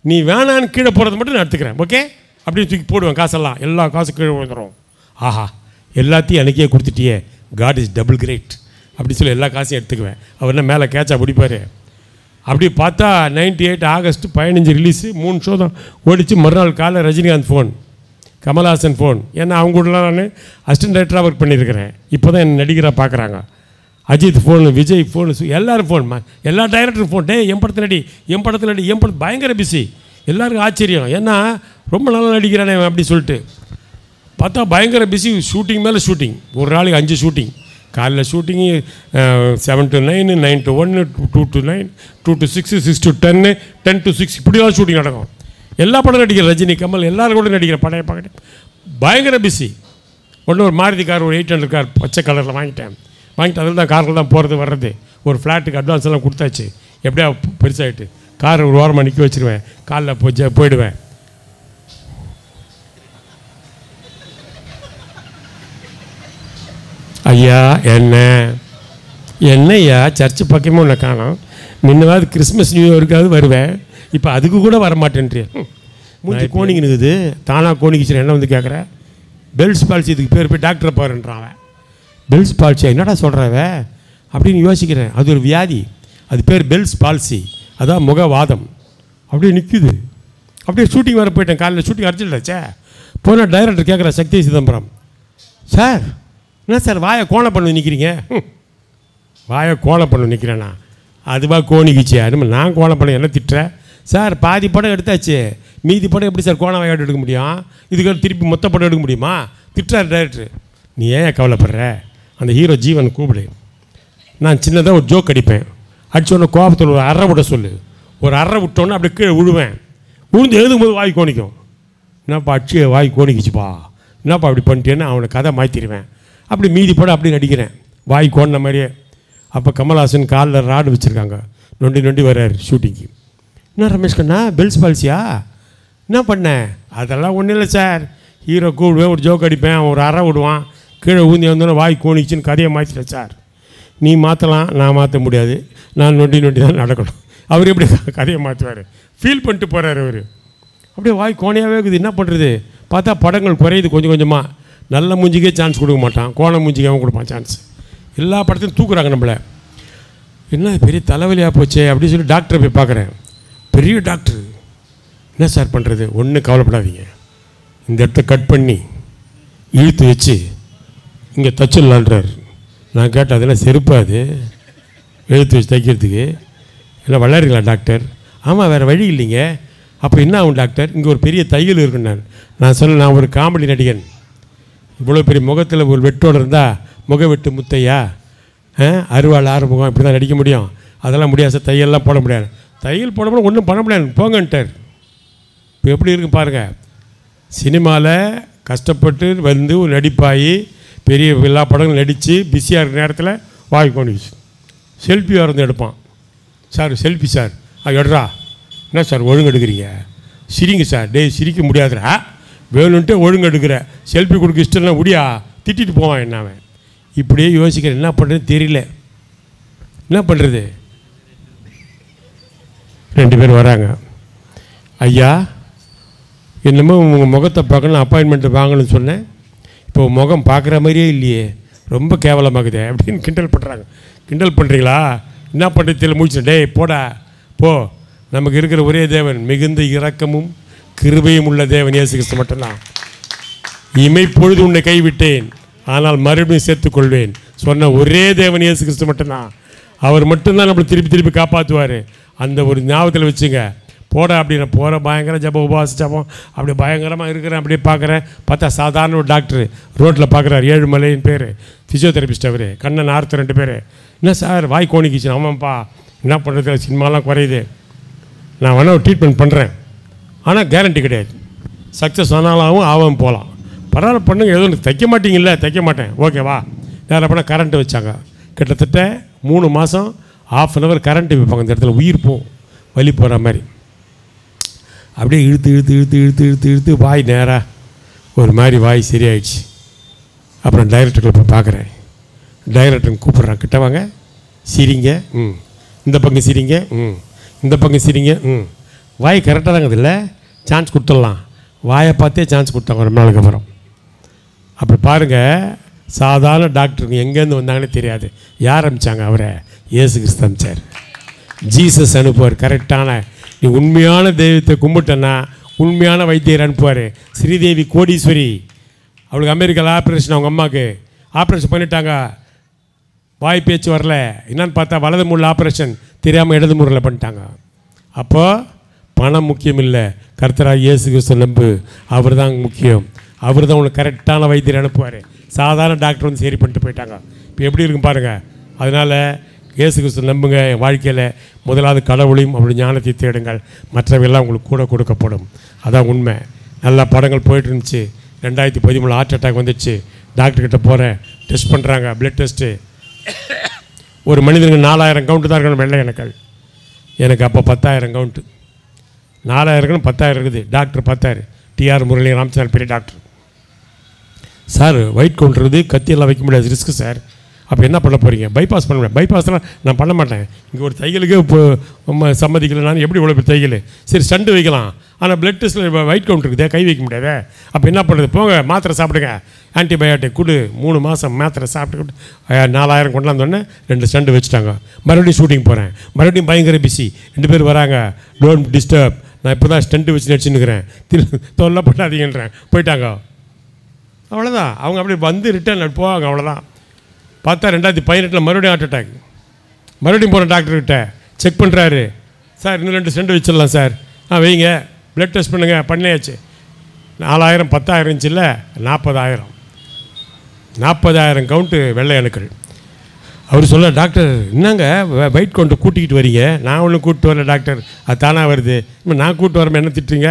நீ வேணான்னு கீழே போடுறது மட்டும் நான் எடுத்துக்கிறேன், ஓகே அப்படின்னு தூக்கி போடுவேன். காசெல்லாம் எல்லா காசும் கீழே வந்துடும். ஆஹா எல்லாத்தையும் எனக்கே கொடுத்துட்டியே, காட் இஸ் டபுள் கிரேட் அப்படி சொல்லி எல்லா காசையும் எடுத்துக்குவேன். அவர் என்ன மேலே கேட்சா பிடிப்பார். அப்படி பார்த்தா 98 ஆகஸ்ட் 15 ரிலீஸு, 3 ஷோ தான் ஓடிச்சு. மறுநாள் காலை ரஜினிகாந்த் ஃபோன், கமல்ஹாசன் ஃபோன். ஏன்னா அவங்க கூட நான் அசிஸ்டன்ட் டைரக்டராக ஒர்க் பண்ணியிருக்கிறேன். இப்போ தான் என் நடிகராக பார்க்குறாங்க. அஜித் ஃபோனு, விஜய் ஃபோனு, எல்லோரும் ஃபோன், எல்லா டைரக்டரும் ஃபோன். என் படத்தில் நடி, என் படத்தில் நடி, என் படத்தில் பயங்கர பிஸி. எல்லாருக்கும் ஆச்சரியம், ஏன்னா ரொம்ப நல்லா நடிக்கிறானே அப்படி சொல்லிட்டு. பார்த்தா பயங்கர பிஸி. ஷூட்டிங் மேலே ஷூட்டிங். ஒரு நாளைக்கு 5 ஷூட்டிங். காலையில் shooting 7 to 9, 9 to 1, 2 to 9, 2 to 6, 6 to 10, 10 to 6 இப்படிலாம் ஷூட்டிங் நடக்கும். எல்லா படம் நடிக்கிற ரஜினி, கமல் எல்லோரும் கூட நடிக்கிற படம் பார்க்கிட்டேன். பயங்கர பிஸி. ஒன்று ஒரு மாருதி கார், ஒரு 800 கார் பச்சை கலரில் வாங்கிட்டு அதில் தான் காரில் தான் போகிறது வர்றது. ஒரு ஃப்ளாட்டுக்கு அட்வான்ஸ் எல்லாம் கொடுத்தாச்சு. எப்படியா பெருசாகிட்டு கார் ஒரு ஓரமாக நிற்க வச்சுருவேன். காலில் போயிடுவேன். ஐயா என்னையா சர்ச்சு பக்கமே உன்னை காணோம். முன்னவாது கிறிஸ்மஸ் நியூ இயருக்காவது வருவேன், இப்போ அதுக்கு கூட வரமாட்டேன்றேன். மூஞ்சி கோணிக்குனுக்குது, தானாக கோணிக்கிச்சு என்ன வந்து கேட்குறேன். பெல்ஸ் பால்சி இதுக்கு பேர் போய் டாக்டரை பாருன்றான். பெல்ஸ் பால்சியா என்னடா சொல்கிறவ அப்படின்னு யோசிக்கிறேன். அது ஒரு வியாதி, அது பேர் பெல்ஸ் பால்சி, அதான் முகவாதம். அப்படியே நிற்குது. அப்படியே ஷூட்டிங் வர போயிட்டேன். காலையில் ஷூட்டிங் அடிச்சிடலாச்சே. போனால் டைரக்டர் கேட்குற சக்தி சிதம்பரம், சார் என்ன சார் வாயை கோணை பண்ண நிற்கிறீங்க? வாயை கோணை பண்ண நிற்கிறேண்ணா. அதுவா கோணிக்குச்சு. அதுமாதிரி நான் கோணை பண்ண என்ன திட்டுறேன்? சார் பாதி படம் எடுத்தாச்சு, மீதி படம் எப்படி சார் கோண வாயோடு எடுக்க முடியும்? இதுக்கு திருப்பி மொத்த படம் எடுக்க முடியுமா? திட்டுறாரு டைரக்டர். நீ ஏன் கவலைப்படுற? அந்த ஹீரோ ஜீவன் கூப்பிடு, நான் சின்னதாக ஒரு ஜோக் அடிப்பேன். அடிச்சோடனே கோபத்தில் ஒரு அறை விட சொல்லு. ஒரு அறை விட்டோன்னே அப்படியே கீழே விழுவேன். விழுந்து எழுதும்போது வாய் கோணிக்கும். என்னப்பா அடிச்சு வாய் கோணிக்குச்சுப்பா, என்னப்பா அப்படி பண்ணிட்டேன்னு அவனை கதை மாற்றிடுவேன். அப்படி மீதி படம் அப்படி நடிக்கிறேன் வாய் கோணின மாதிரியே. அப்போ கமல்ஹாசன் காலில் ராடு வச்சுருக்காங்க, நொண்டி நொண்டி வர்றாரு ஷூட்டிங்கு. என்ன ரமேஷ் கண்ணா பெல்ஸ் பால்சியா என்ன பண்ணேன்? அதெல்லாம் ஒன்றும் இல்லை சார், ஹீரோ கூப்பிடுவேன், ஒரு ஜோக் அடிப்பேன், ஒரு அறை விடுவான், கீழே ஊந்தி வந்தோன்னே வாய் கோணிச்சுன்னு கதையை மாற்றிட்டேன் சார். நீ மாற்றலாம், நான் மாற்ற முடியாது, நான் நொண்டி நொண்டி தான் நடக்கணும். அவர் எப்படி கதையை மாற்றுவார்? ஃபீல் பண்ணிட்டு போகிறார் அவர். அப்படியே வாய் கோணையாகவே இருக்குது. என்ன பண்ணுறது? பார்த்தா படங்கள் குறையுது கொஞ்சம் கொஞ்சமாக. நல்ல மூஞ்சிக்கே சான்ஸ் கொடுக்க மாட்டான், கோண மூஞ்சிக்காக கொடுப்பான் சான்ஸ். எல்லா படத்தையும் தூக்குறாங்க நம்மளை. என்ன பெரிய தலைவலியாக போச்சே அப்படின்னு சொல்லி டாக்டரை போய் பார்க்குறேன். பெரிய டாக்டர். என்ன சார் பண்ணுறது? ஒன்றும் கவலைப்படாதீங்க, இந்த இடத்த கட் பண்ணி இழுத்து வச்சு இங்கே தச்சிடலான்றார். நான் கேட்டேன், அதெல்லாம் செருப்பாது இழுத்து வச்சு தைக்கிறதுக்கு? இல்லை விளையாடுறீங்களா டாக்டர்? ஆமாம், வேறு வழி இல்லைங்க. அப்போ என்ன ஆகும் டாக்டர்? இங்கே ஒரு பெரிய தையல் இருக்குன்னு நான் சொன்னேன். நான் ஒரு காமெடி நடிகன், இவ்வளோ பெரிய முகத்தில் ஒரு வெட்டோடு இருந்தால் முக வெட்டு முத்தையா, அறுவாள் ஆறுமுகம் இப்படி தான் நடிக்க முடியும். அதெல்லாம் முடியாது சார், தையல்லாம் போட முடியாது. தையல் போட முடியாது, ஒன்றும் பண்ண முடியாது, போங்கன்ட்டார். இப்போ எப்படி இருக்கு பாருங்கள். சினிமாவில் கஷ்டப்பட்டு வந்து ஒரு நடிப்பாகி பெரிய எல்லா படங்களும் நடித்து பிஸியாக இருக்கிற நேரத்தில் வாய் கோணிச்சு. செல்ஃபி வந்து எடுப்பான். சார் செல்ஃபி சார், எடுறா. என்ன சார் ஒழுங்கு எடுக்கிறீங்க? சிரிங்க சார். டேய் சிரிக்க முடியாதுடா, வேணுன்ட்டு ஒழுங்கு எடுக்கிற, செல்ஃபி கொடுக்க இஷ்டம்னா முடியா, திட்டிட்டு போவான் என்ன அவன். இப்படியே யோசிக்கிறேன், என்ன பண்ணுறது தெரியல. என்ன பண்ணுறது? 2 பேர் வராங்க. ஐயா என்னமோ உங்கள் முகத்தை பார்க்கணும், அப்பாயின்மெண்ட்டு வாங்கணும்னு சொன்னேன், இப்போ முகம் பார்க்குற மாதிரியே இல்லையே, ரொம்ப கேவலமாகுதே அப்படின்னு கிண்டல் பண்ணுறாங்க. கிண்டல் பண்ணுறீங்களா? என்ன பண்ணுறது தெரியல, முடிச்சு. டே போடா போ, நமக்கு இருக்கிற ஒரே தேவன் மிகுந்த இரக்கமும் கிருபையும் உள்ள தேவன் இயேசு கிறிஸ்து மட்டும்தான். இமைப்பொழுது உன்னை கைவிட்டேன், ஆனால் மறுபடியும் சேர்த்துக்கொள்வேன் சொன்ன ஒரே தேவன் இயேசு கிறிஸ்து மட்டும்தான். அவர் மட்டும்தான் நம்மளை திருப்பி திருப்பி காப்பாற்றுவார். அந்த ஒரு ஞாபகத்தில் வச்சுங்க. போட அப்படின்னு போகிற பயங்கர ஜபம் உபவாச ஜபம் அப்படி பயங்கரமாக இருக்கிறேன். அப்படியே பார்க்குறேன், பார்த்தா சாதாரண ஒரு டாக்டர் ரோட்டில் பார்க்குறாரு. ஏழுமலையின் பேர், ஃபிசியோதெரபிஸ்ட் அவர். கண்ணன் ஆர்த்து 2 பேர். என்ன சார் வாய் கோணிக்கிச்சு? ஆமாம்ப்பா, என்ன பண்ணுறது, சினிமாலாம் குறையுது, நான் வேணால் ஒரு ட்ரீட்மெண்ட் பண்ணுறேன், ஆனால் கேரண்டி கிடையாது, சக்ஸஸ் ஆனாலும் ஆகாமல் போகலாம். பரவாயில்ல பண்ணுங்க, ஏதோ தைக்க மாட்டீங்கல்ல? தைக்க மாட்டேன். ஓகேவா? நேரம் பண்ணால் கரண்ட்டு வச்சாங்க. கிட்டத்தட்ட 3 மாதம் 1/2 hour கரண்ட்டு வைப்பாங்க. இந்த இடத்துல உயிர் போகும், வலி போகிற மாதிரி. அப்படியே இழுத்து இழுத்து இழுத்து இழுத்து இழுத்து இழுத்து வாய் நேராக ஒரு மாதிரி வாய் சரியாயிடுச்சு. அப்புறம் டைரக்டர்களை போய் பார்க்குறேன். டைரக்டர் கூப்பிட்றான், கிட்ட வாங்க, சிரிங்க, இந்த பக்கம் சிரிங்க, இந்த பக்கம் சிரிங்க. வாய் கரெக்டாக தாங்க இல்லை, சான்ஸ் கொடுத்துடலாம். வாயை பார்த்தே சான்ஸ் கொடுத்தாங்க ரொம்ப நாளுக்கு அப்புறம். அப்படி பாருங்கள், சாதாரண டாக்டருங்க எங்கேருந்து வந்தாங்கன்னு தெரியாது. யார் அனுப்பிச்சாங்க? அவரை இயேசு கிறிஸ்து அனுப்பிச்சார். ஜீசஸ் அனுப்புவார். கரெக்டான நீ உண்மையான தெய்வத்தை கும்பிட்டேன்னா உண்மையான வைத்தியர் அனுப்புவார். ஸ்ரீதேவி கோடீஸ்வரி, அவளுக்கு அமெரிக்காவில் ஆப்ரேஷன், அவங்க அம்மாவுக்கு ஆப்ரேஷன் பண்ணிட்டாங்க, வாய் பேச்சு வரல. என்னன்னு பார்த்தா வலது மூலையில் ஆப்ரேஷன், தெரியாமல் இடது மூலையில் பண்ணிட்டாங்க. அப்போது பணம் முக்கியம் இல்லை, கர்த்தராகிய இயேசு கிறிஸ்து நம்பு, அவர் தான் முக்கியம். அவர் தான் உங்களுக்கு கரெக்டான வைத்தியர் அனுப்புவார். சாதாரண டாக்டர் வந்து சரி பண்ணிட்டு போயிட்டாங்க. இப்போ எப்படி இருக்கும் பாருங்கள். அதனால் இயேசு கிறிஸ்து நம்புங்க. என் வாழ்க்கையில் முதலாவது கடவுளையும் அவருடைய ஞானத்தை தேடுங்கள், மற்றவையெல்லாம் உங்களுக்கு கூட கொடுக்கப்படும். அதான் உண்மை. நல்லா படங்கள் போயிட்டு இருந்துச்சு. 2013 ஹார்ட் அட்டாக் வந்துடுச்சு. டாக்டர்கிட்ட போகிறேன், டெஸ்ட் பண்ணுறாங்க, பிளட் டெஸ்ட்டு. ஒரு மனிதனுக்கு 4000 கவுண்ட்டு தான் இருக்கணும் வெள்ளை எனக்கள். எனக்கு அப்போ 10,000 கவுண்ட்டு. 4000 10,000 இருக்குது. டாக்டர் 10,000. டிஆர் முரளி ராமச்சந்திரன் பெரிய டாக்டர். சார் ஒயிட் கவுண்ட்றது கத்தியெல்லாம் வைக்க முடியாது, ரிஸ்க்கு சார். அப்போ என்ன பண்ண போகிறீங்க? பைபாஸ் பண்ண முடியாது. பைபாஸ்லாம் நான் பண்ண மாட்டேன். இங்கே ஒரு தையலுக்கே இப்போ சம்மதிக்கல, நான் எப்படி இவ்வளோ தையல்? சரி ஸ்டண்டு வைக்கலாம், ஆனால் பிளட் டெஸ்ட்டில் ஒயிட் கவுண்ட் இருக்குதே, கை வைக்க முடியாதே. அப்போ என்ன பண்ணுறது? போங்க மாத்திரை சாப்பிடுங்க, ஆன்டிபயோட்டிக் கொடு, 3 மாதம் மாத்திரை சாப்பிட்டு 4000 கொண்டாந்தோடனே 2 ஸ்டண்ட் வச்சுட்டாங்க. மறுபடியும் ஷூட்டிங் போகிறேன், மறுபடியும் பயங்கர பிஸி. 2 பேர் வராங்க, டோன்ட் டிஸ்டர்ப், நான் இப்போ தான் ஸ்டண்ட்டு வச்சு நடிச்சுன்னுக்கிறேன், தொல்லை பண்ணாதீங்கன்றேன். போயிட்டாங்க. அவ்வளோதான். அவங்க அப்படியே வந்து ரிட்டர்ன் போவாங்க, அவ்வளோதான். பார்த்தா 2018 மறுபடியும் ஹார்ட் அட்டாக். மறுபடியும் போகிறேன் டாக்டர்கிட்ட, செக் பண்ணுறாரு. சார் இன்னும் 2 ஸ்டண்ட் வச்சிடலாம் சார். வைங்க, ப்ளட் டெஸ்ட் பண்ணுங்கள். பண்ணியாச்சு. 4000 10,000 இருந்துச்சுல்ல, 40,000 கவுண்ட்டு வெள்ளை அணுக்கள். அவர் சொல்ல, டாக்டர் என்னங்க வெயிட் கவுண்ட்டை கூட்டிக்கிட்டு வரீங்க? நான் ஒன்றும் கூப்பிட்டு வரல டாக்டர், அது தானாக வருது. இன்னும் நான் கூப்பிட்டு வரமே என்ன திட்டுறீங்க?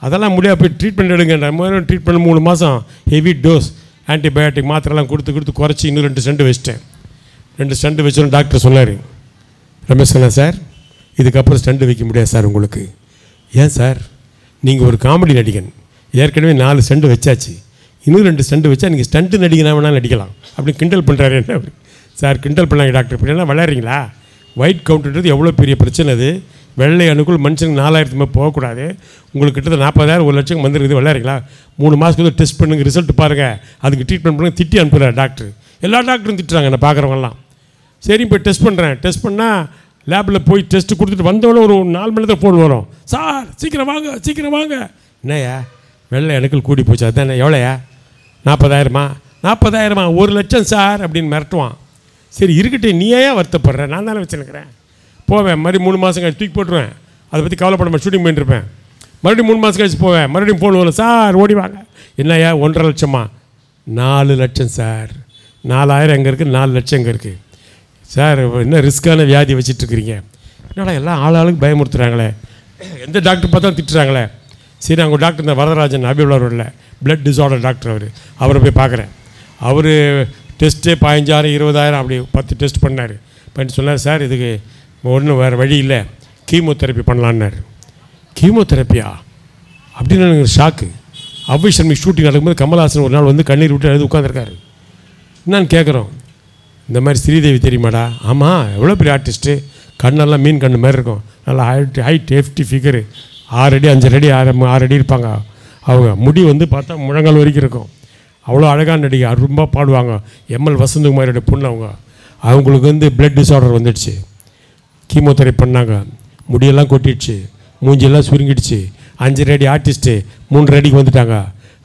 அதெல்லாம் முடியாது, போய் ட்ரீட்மெண்ட் எடுங்கன்ற மாதிரி ட்ரீட்மெண்ட் 3 மாதம் ஹெவி டோஸ் ஆன்டிபயோட்டிக் மாத்திரைலாம் கொடுத்து குறைச்சி இன்னும் 2 ஸ்டண்ட் வச்சிட்டேன். 2 ஸ்டண்ட் வச்சோன்னு டாக்டர் சொன்னார், ரமேஷ் சொன்னேன், சார் இதுக்கப்புறம் ஸ்டண்ட் வைக்க முடியாது சார் உங்களுக்கு. ஏன் சார்? நீங்கள் ஒரு காமெடி நடிகன், ஏற்கனவே 4 ஸ்டண்ட் வச்சாச்சு, இன்னும் 2 ஸ்டண்ட் வச்சா நீங்கள் ஸ்டண்ட்டு நடிகனா வேணால் நடிக்கலாம் அப்படின்னு கிண்டல் பண்ணுறாரு. என்ன சார் கிண்டல் பண்ணாங்க டாக்டர், இப்படின்னா விளையாடுறீங்களா? ஒயிட் கவுண்ட்ன்றது எவ்வளோ பெரிய பிரச்சனை. அது வெள்ளை அணுக்குள் மனுஷனுக்கு 4000 மேலே போகக்கூடாது. உங்களுக்கு கிட்டத்தட்ட 40,000 1 லட்சம் வந்துருக்குது, விளையாடுறீங்களா? 3 மாதத்துக்கு டெஸ்ட் பண்ணுங்கள், ரிசல்ட் பாருங்கள், அதுக்கு ட்ரீட்மெண்ட் பண்ணுங்கள். திட்டி அனுப்புகிறார் டாக்டர். எல்லா டாக்டரும் திட்டுறாங்க, நான் பார்க்குறவங்கலாம். சரி போய் டெஸ்ட் பண்ணுறேன். டெஸ்ட் பண்ணால் லேபில் போய் டெஸ்ட்டு கொடுத்துட்டு வந்தோடனே ஒரு 4 மணி நேரத்தில் ஃபோன் வரும், சார் சீக்கிரம் வாங்க சீக்கிரம் வாங்க. என்னையா வெள்ளை அணுக்கள் கூடி போச்சு, அதுதானே? எவ்வளோயா? 40,000மா? 40,000மா? 1 லட்சம் சார் அப்படின்னு மிரட்டுவான். சரி இருக்கட்டும், நீ ஏன் வருத்தப்படுற? நான் தானே வச்சுருக்கிறேன். போவேன், மறுபடியும் 3 மாதம் கழிச்சு தூக்கி போட்டுருவேன், அதை பற்றி கவலைப்படாமல் ஷூட்டிங் பண்ணிட்டுருப்பேன். மறுபடியும் 3 மாதம் கழிச்சு போவேன், மறுபடியும் ஃபோன் வரும், சார் ஓடி வாங்க. என்னையா 1.5 லட்சமா? 4 லட்சம் சார். 4000 எங்கே இருக்குது, 4 லட்சம் எங்கே இருக்குது சார்? என்ன ரிஸ்க்கான வியாதி வச்சிட்ருக்கிறீங்க? என்னடா எல்லாம் ஆளுக்கு பயமுறுத்துறாங்களே, எந்த டாக்டர் பார்த்தா திட்டுறாங்களே. சரி அங்கே டாக்டர் இந்த வரதராஜன் அபிபுலரில் பிளட் டிஸார்டர் டாக்டர், அவரை போய் பார்க்குறேன். அவர் டெஸ்ட்டு 15,000 20,000 அப்படி 10 டெஸ்ட் பண்ணார். பண்ணிட்டு சொன்னார், சார் இதுக்கு ஒன்றும் வேறு வழி இல்லை, கீமோதெரப்பி பண்ணலான்னாரு. கீமோதெரப்பியா அப்படின்னு எனக்கு ஷாக்கு. அவ்வை சர்மி ஷூட்டிங் நடக்கும்போது கமல்ஹாசன் ஒரு நாள் வந்து கண்ணீர் விட்டு எழுதி உட்காந்துருக்காரு. என்னன்னு கேட்குறோம், இந்த மாதிரி ஸ்ரீதேவி தெரியுமாடா? ஆமாம், எவ்வளோ பெரிய ஆர்டிஸ்ட்டு, கண்ணெல்லாம் மீன் கண்ணு மாதிரி இருக்கும், நல்லா ஹைட் ஹெஃப்டி ஃபிகரு, 6 அடி 5 அடி 6 அடி இருப்பாங்க. அவங்க முடி வந்து பார்த்தா முழங்கால் வரைக்கும் இருக்கும். அவ்வளோ அழகான நடிகை, ரொம்ப பாடுவாங்க. எம்எல் வசந்தகுமாரியோட பொண்ணு அவங்க. அவங்களுக்கு வந்து பிளட் டிஸார்டர் வந்துடுச்சு. கீமோதெரப்பி பண்ணாங்க, முடியெல்லாம் கொட்டிடுச்சு, மூஞ்சியெல்லாம் சுருங்கிடுச்சு. 5 அடி ஆர்டிஸ்ட்டு 3 அடிக்கு வந்துட்டாங்க.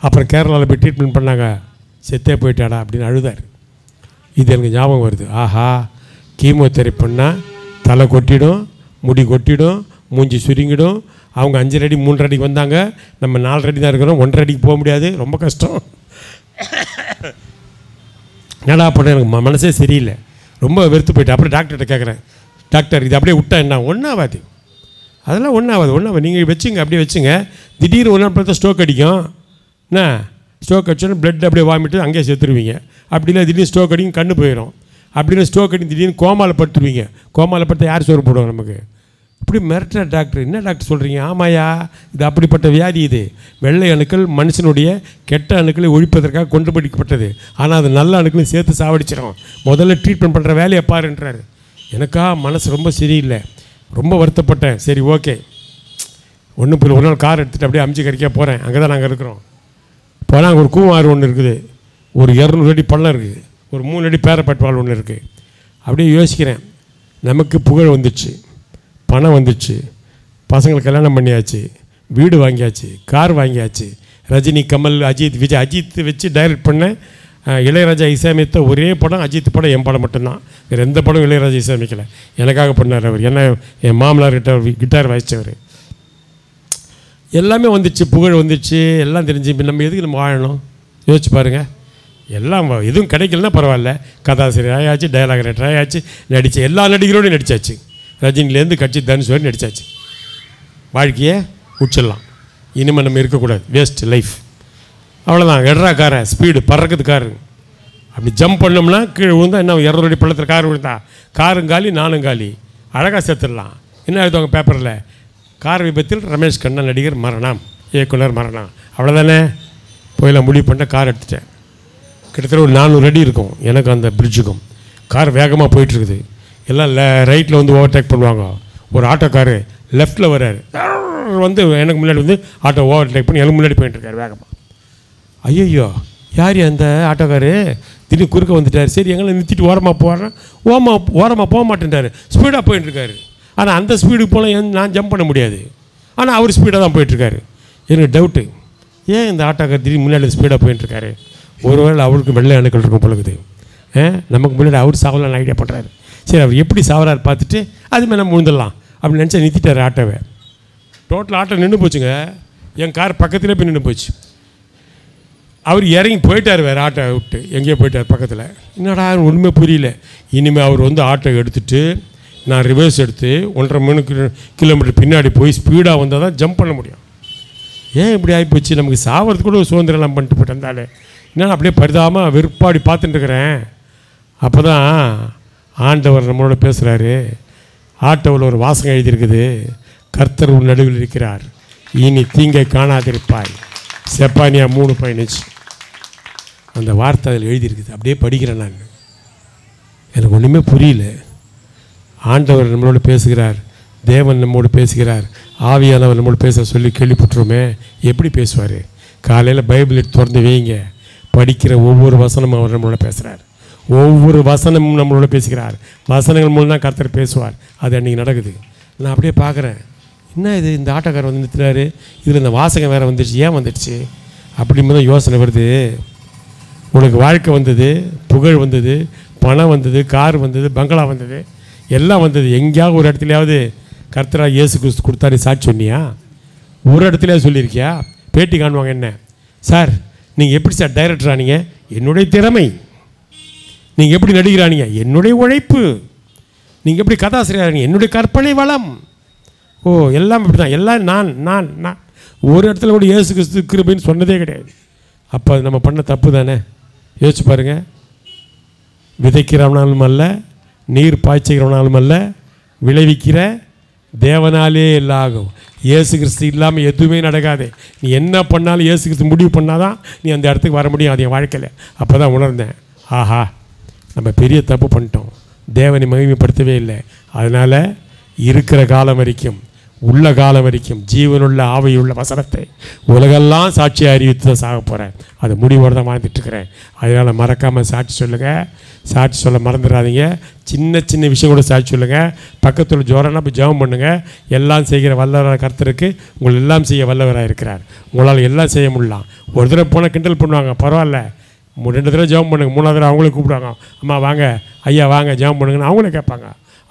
அப்புறம் கேரளாவில் போய் ட்ரீட்மெண்ட் பண்ணாங்க. செத்தே போயிட்டாடா அப்படின்னு அழுதார். இது எனக்கு ஞாபகம் வருது. ஆஹா, கீமோதெரப்பி பண்ணால் தலை கொட்டிடும், முடி கொட்டிடும், மூஞ்சி சுருங்கிடும். அவங்க 5 அடி 3 அடிக்கு வந்தாங்க, நம்ம 4 அடி தான் இருக்கிறோம், 1.5 அடிக்கு போக முடியாது, ரொம்ப கஷ்டம். என்னடா பண்ண, எனக்கு மனசே சரியில்லை, ரொம்ப வெறுத்து போயிட்டேன். அப்புறம் டாக்டர்கிட்ட கேட்குறேன், டாக்டர் இது அப்படியே விட்டா என்ன? ஒன்றாகாது, அதெல்லாம் ஒன்றாகாது, நீங்கள் வச்சுங்க, அப்படியே வச்சுங்க. திடீர்னு ஒரு நாள் பார்த்தா ஸ்ட்ரோக் அடிக்கும். என்ன ஸ்ட்ரோக் அடிச்சோன்னா பிளட் அப்படியே வாமிட்டு அங்கேயே செத்துருவீங்க. அப்படி இல்லை திடீர்னு ஸ்ட்ரோக் அடிக்கும், கண்ணு போயிடும். அப்படின்னு ஸ்ட்ரோக் அடி திடீர்னு கோமாவில் படுத்துருவீங்க. கோமாவில் படுத்த யார் சோறு போடுவோம் நமக்கு? இப்படி மிரட்டுற டாக்டர். என்ன டாக்டர் சொல்கிறீங்க? ஆமாயா, இது அப்படிப்பட்ட வியாதி. இது வெள்ளை அணுக்கள் மனுஷனுடைய கெட்ட அணுக்களை ஒழிப்பதற்காக கொண்டு பிடிக்கப்பட்டது. ஆனால் அது நல்ல அணுக்களையும் சேர்த்து சாவடிச்சிடும். முதல்ல ட்ரீட்மெண்ட் பண்ணுற வேலையை பாருன்றாரு. எனக்கா மனசு ரொம்ப சரியில்லை, ரொம்ப வருத்தப்பட்டேன். சரி ஓகே, ஒரு நாள் கார் எடுத்துகிட்டு அப்படியே அம்ச்சி கறிக்க போகிறேன். அங்கே தான் நாங்கள் இருக்கிறோம். போனால் அங்கே ஒரு கூவாறு ஒன்று இருக்குது, ஒரு 200 அடி பள்ளம் இருக்குது, ஒரு 3 அடி பேரப்பட்டுவாள் ஒன்று இருக்குது. அப்படியே யோசிக்கிறேன், நமக்கு புகழ் வந்துடுச்சு, பணம் வந்துடுச்சு, பசங்களுக்கு கல்யாணம் பண்ணியாச்சு, வீடு வாங்கியாச்சு, கார் வாங்கியாச்சு. ரஜினி, கமல், அஜித், விஜய். அஜித் வச்சு டைரக்ட் பண்ண இளையராஜா இசையமைத்த ஒரே படம் அஜித் படம், என் படம் மட்டும்தான். வேறு எந்த படம் இளையராஜா இசையமைக்கலை, எனக்காக பண்ணார் அவர். ஏன்னா என் மாமனார் கிட்டார் வாசித்தவர். எல்லாமே வந்துச்சு, புகழ் வந்துச்சு, எல்லாம் தெரிஞ்சு. இப்போ நம்ம எதுக்கு நம்ம வாழணும் யோசிச்சு பாருங்கள். எல்லாம் எதுவும் கிடைக்கலன்னா பரவாயில்ல, கதாசிரியர் ஆயாச்சு, டைலாக் ரைட்டர் ஆயாச்சு, நடித்த எல்லா நடிகரோடையும் நடித்தாச்சு. ரஜினிலேருந்து கட்சி தனுஷ் வரை நடித்தாச்சு. வாழ்க்கையை முடிச்சிடலாம், இனிமேல் நம்ம இருக்கக்கூடாது, வேஸ்ட் லைஃப், அவ்வளோதான். எட்ரா காரை ஸ்பீடு பறக்குது காரு. அப்படி ஜம்ப் பண்ணோம்னா கீழே விழுந்தா என்ன, 200 அடி பள்ளத்தில் கார் விழுந்தா காரும் காலி, நானும் காலி. அழகாக சேர்த்துடலாம். என்ன எழுதுவாங்க பேப்பரில், கார் விபத்தில் ரமேஷ் கண்ணா நடிகர் மரணம், இயக்குனர் மரணம், அவ்வளோதானே. போயெல்லாம் முடிவு பண்ண கார் எடுத்துட்டேன். கிட்டத்தட்ட ஒரு 400 அடி இருக்கும் எனக்கு அந்த பிரிட்ஜுக்கும். கார் வேகமாக போயிட்டுருக்குது. எல்லாம் ரைட்டில் வந்து ஓவர்டேக் பண்ணுவாங்க. ஒரு ஆட்டோக்காரு லெஃப்ட்டில் வர்றாரு, அவர் வந்து எனக்கு முன்னாடி வந்து ஆட்டோ ஓவர்டேக் பண்ணி எனக்கு முன்னாடி போயிட்டு இருக்காரு வேகமாக. ஐயோ யார் அந்த ஆட்டோக்காரு திடீர்னு குறுக்க வந்துட்டார். சரி எங்களை நிறுத்திட்டு ஓரமாக போகிறேன். ஓரமாக போக மாட்டேன்ட்டார், ஸ்பீடாக போயிட்டுருக்காரு. ஆனால் அந்த ஸ்பீடுக்கு போல் நான் ஜம்ப் பண்ண முடியாது. ஆனால் அவர் ஸ்பீடாக தான் போயிட்டுருக்காரு. எனக்கு டவுட்டு, ஏன் இந்த ஆட்டோக்கார் திடீர்னு முன்னாடி ஸ்பீடாக போயிட்டுருக்காரு? ஒருவேளை அவருக்கு வெள்ளை அணுக்கள் இருக்கும் பொழுது நமக்கு முன்னாடி அவர் சாவலான்னு ஐடியா பண்ணுறாரு. சரி அவர் எப்படி சாவறாரு பார்த்துட்டு அதுமாதிரி நம்ம விழுந்துடலாம் அப்படின்னு நினச்சா நிறுத்திட்டார் ஆட்டோவை. டோட்டல் ஆட்டோ நின்று போச்சுங்க. என் கார் பக்கத்துலேயே போய் நின்று போச்சு. அவர் இறங்கி போயிட்டார், வேறு ஆட்டோ விட்டு எங்கேயோ போயிட்டார் பக்கத்தில். என்னடா ஒன்றுமே புரியல. இனிமேல் அவர் வந்து ஆட்டோ எடுத்துகிட்டு நான் ரிவர்ஸ் எடுத்து 1.5 கிலோமீட்டர் பின்னாடி போய் ஸ்பீடாக வந்தால் தான் ஜம்ப் பண்ண முடியும். ஏன் இப்படி ஆகிப்போச்சு? நமக்கு சாவறதுக்கு கூட ஒரு சுதந்திரம்லாம் பண்ணிட்டு போயிட்டு வந்தாலே என்னென்னா அப்படியே பரிதாபமாக வெறுப்பாடி பார்த்துட்டு இருக்கிறேன். அப்போ தான் ஆண்டவர் நம்மளோட பேசுகிறாரு. ஆட்டோவில் ஒரு வாசகம் எழுதியிருக்குது, கர்த்தர் உன் நடுவில் இருக்கிறார், இனி தீங்கை காணாதிருப்பாய். செப்பானியா 3:15 அந்த வார்த்தை அதில் எழுதியிருக்குது. அப்படியே படிக்கிறேன் நான். எனக்கு ஒன்றுமே புரியல. ஆண்டவர் நம்மளோட பேசுகிறார், தேவன் நம்மோடு பேசுகிறார், ஆவியானவர் நம்மளோட பேச சொல்லி கேள்விப்பட்டுருமே. எப்படி பேசுவார்? காலையில் பைபிள் எடுத்து திறந்து வைங்க, படிக்கிற ஒவ்வொரு வசனமும் அவர் நம்மளோட பேசுகிறார். ஒவ்வொரு வசனமும் நம்மளோட பேசுகிறார். வசனங்கள் மூலம் தான் கர்த்தர் பேசுவார். அது அன்றைக்கி நடக்குது. நான் அப்படியே பார்க்குறேன், என்ன இது இந்த ஆட்டோக்காரர் வந்து நிறுத்தினார், இதில் இந்த வாசகம் வேறு வந்துடுச்சு, ஏன் வந்துடுச்சு அப்படின்போது தான் யோசனை வருது. உனக்கு வாழ்க்கை வந்தது, புகழ் வந்தது, பணம் வந்தது, கார் வந்தது, பங்களா வந்தது, எல்லாம் வந்தது. எங்கேயாவது ஒரு இடத்துலையாவது கர்த்தராக இயேசு கிறிஸ்து கொடுத்தாரு சாட்சி சொன்னியா? ஒரு இடத்துலையாவது சொல்லியிருக்கியா? பேட்டி காணுவாங்க, என்ன சார் நீங்கள் எப்படி சார் டைரக்டரானீங்க? என்னுடைய திறமை. நீங்கள் எப்படி நடிக்கிறானீங்க? என்னுடைய உழைப்பு. நீங்கள் எப்படி கதாசிரியரானீங்க? என்னுடைய கற்பனை வளம். ஓ எல்லாம் இப்படி தான், எல்லாம் நான் நான் நான் ஒரு இடத்துல கூட இயேசு கிறிஸ்து கிருபைன்னு சொன்னதே கிடையாது. அப்போ அது நம்ம பண்ண தப்பு தானே? யோசிச்சு பாருங்கள். விதைக்கிறவனாலும் அல்ல, நீர் பாய்ச்சுகிறவனாலும் அல்ல, விளைவிக்கிற தேவனாலே எல்லாம் ஆகும். இயேசு கிறிஸ்து இல்லாமல் எதுவுமே நடக்காது. நீ என்ன பண்ணாலும் இயேசு கிறிஸ்து முடிவு பண்ணால் தான் நீ அந்த இடத்துக்கு வர முடியும். அது என் வாழ்க்கையில் அப்போ தான் உணர்ந்தேன், ஆஹா நம்ம பெரிய தப்பு பண்ணிட்டோம், தேவனை மகிமைப்படுத்தவே இல்லை. அதனால் இருக்கிற காலம் வரைக்கும், உள்ள காலம் வரைக்கும் ஜீவனுள்ள ஆவியுள்ள வசனத்தை உலகெல்லாம் சாட்சியாக அறிவித்து தான் சாக போகிறேன். அது முடிவோடு தான் வாழ்ந்துட்டுருக்கிறேன். அதனால் மறக்காமல் சாட்சி சொல்லுங்கள். சாட்சி சொல்ல மறந்துடாதீங்க. சின்ன சின்ன விஷயம் கூட சாட்சி சொல்லுங்கள். பக்கத்தில் ஜோரனா போய் ஜெபம் பண்ணுங்கள். எல்லாம் செய்கிற வல்லவராக கர்த்தருக்கு உங்களை எல்லாம் செய்ய வல்லவராக இருக்கிறார். உங்களால் எல்லாம் செய்ய முடியலாம். ஒரு தடவை போனால் கிண்டல் பண்ணுவாங்க, பரவாயில்ல 2 தடவை ஜெபம் பண்ணுங்க, 3ஆவது தடவை அவங்களே கூப்பிடுவாங்க, அம்மா வாங்க ஐயா வாங்க ஜெபம் பண்ணுங்கன்னு அவங்களே கேட்பாங்க.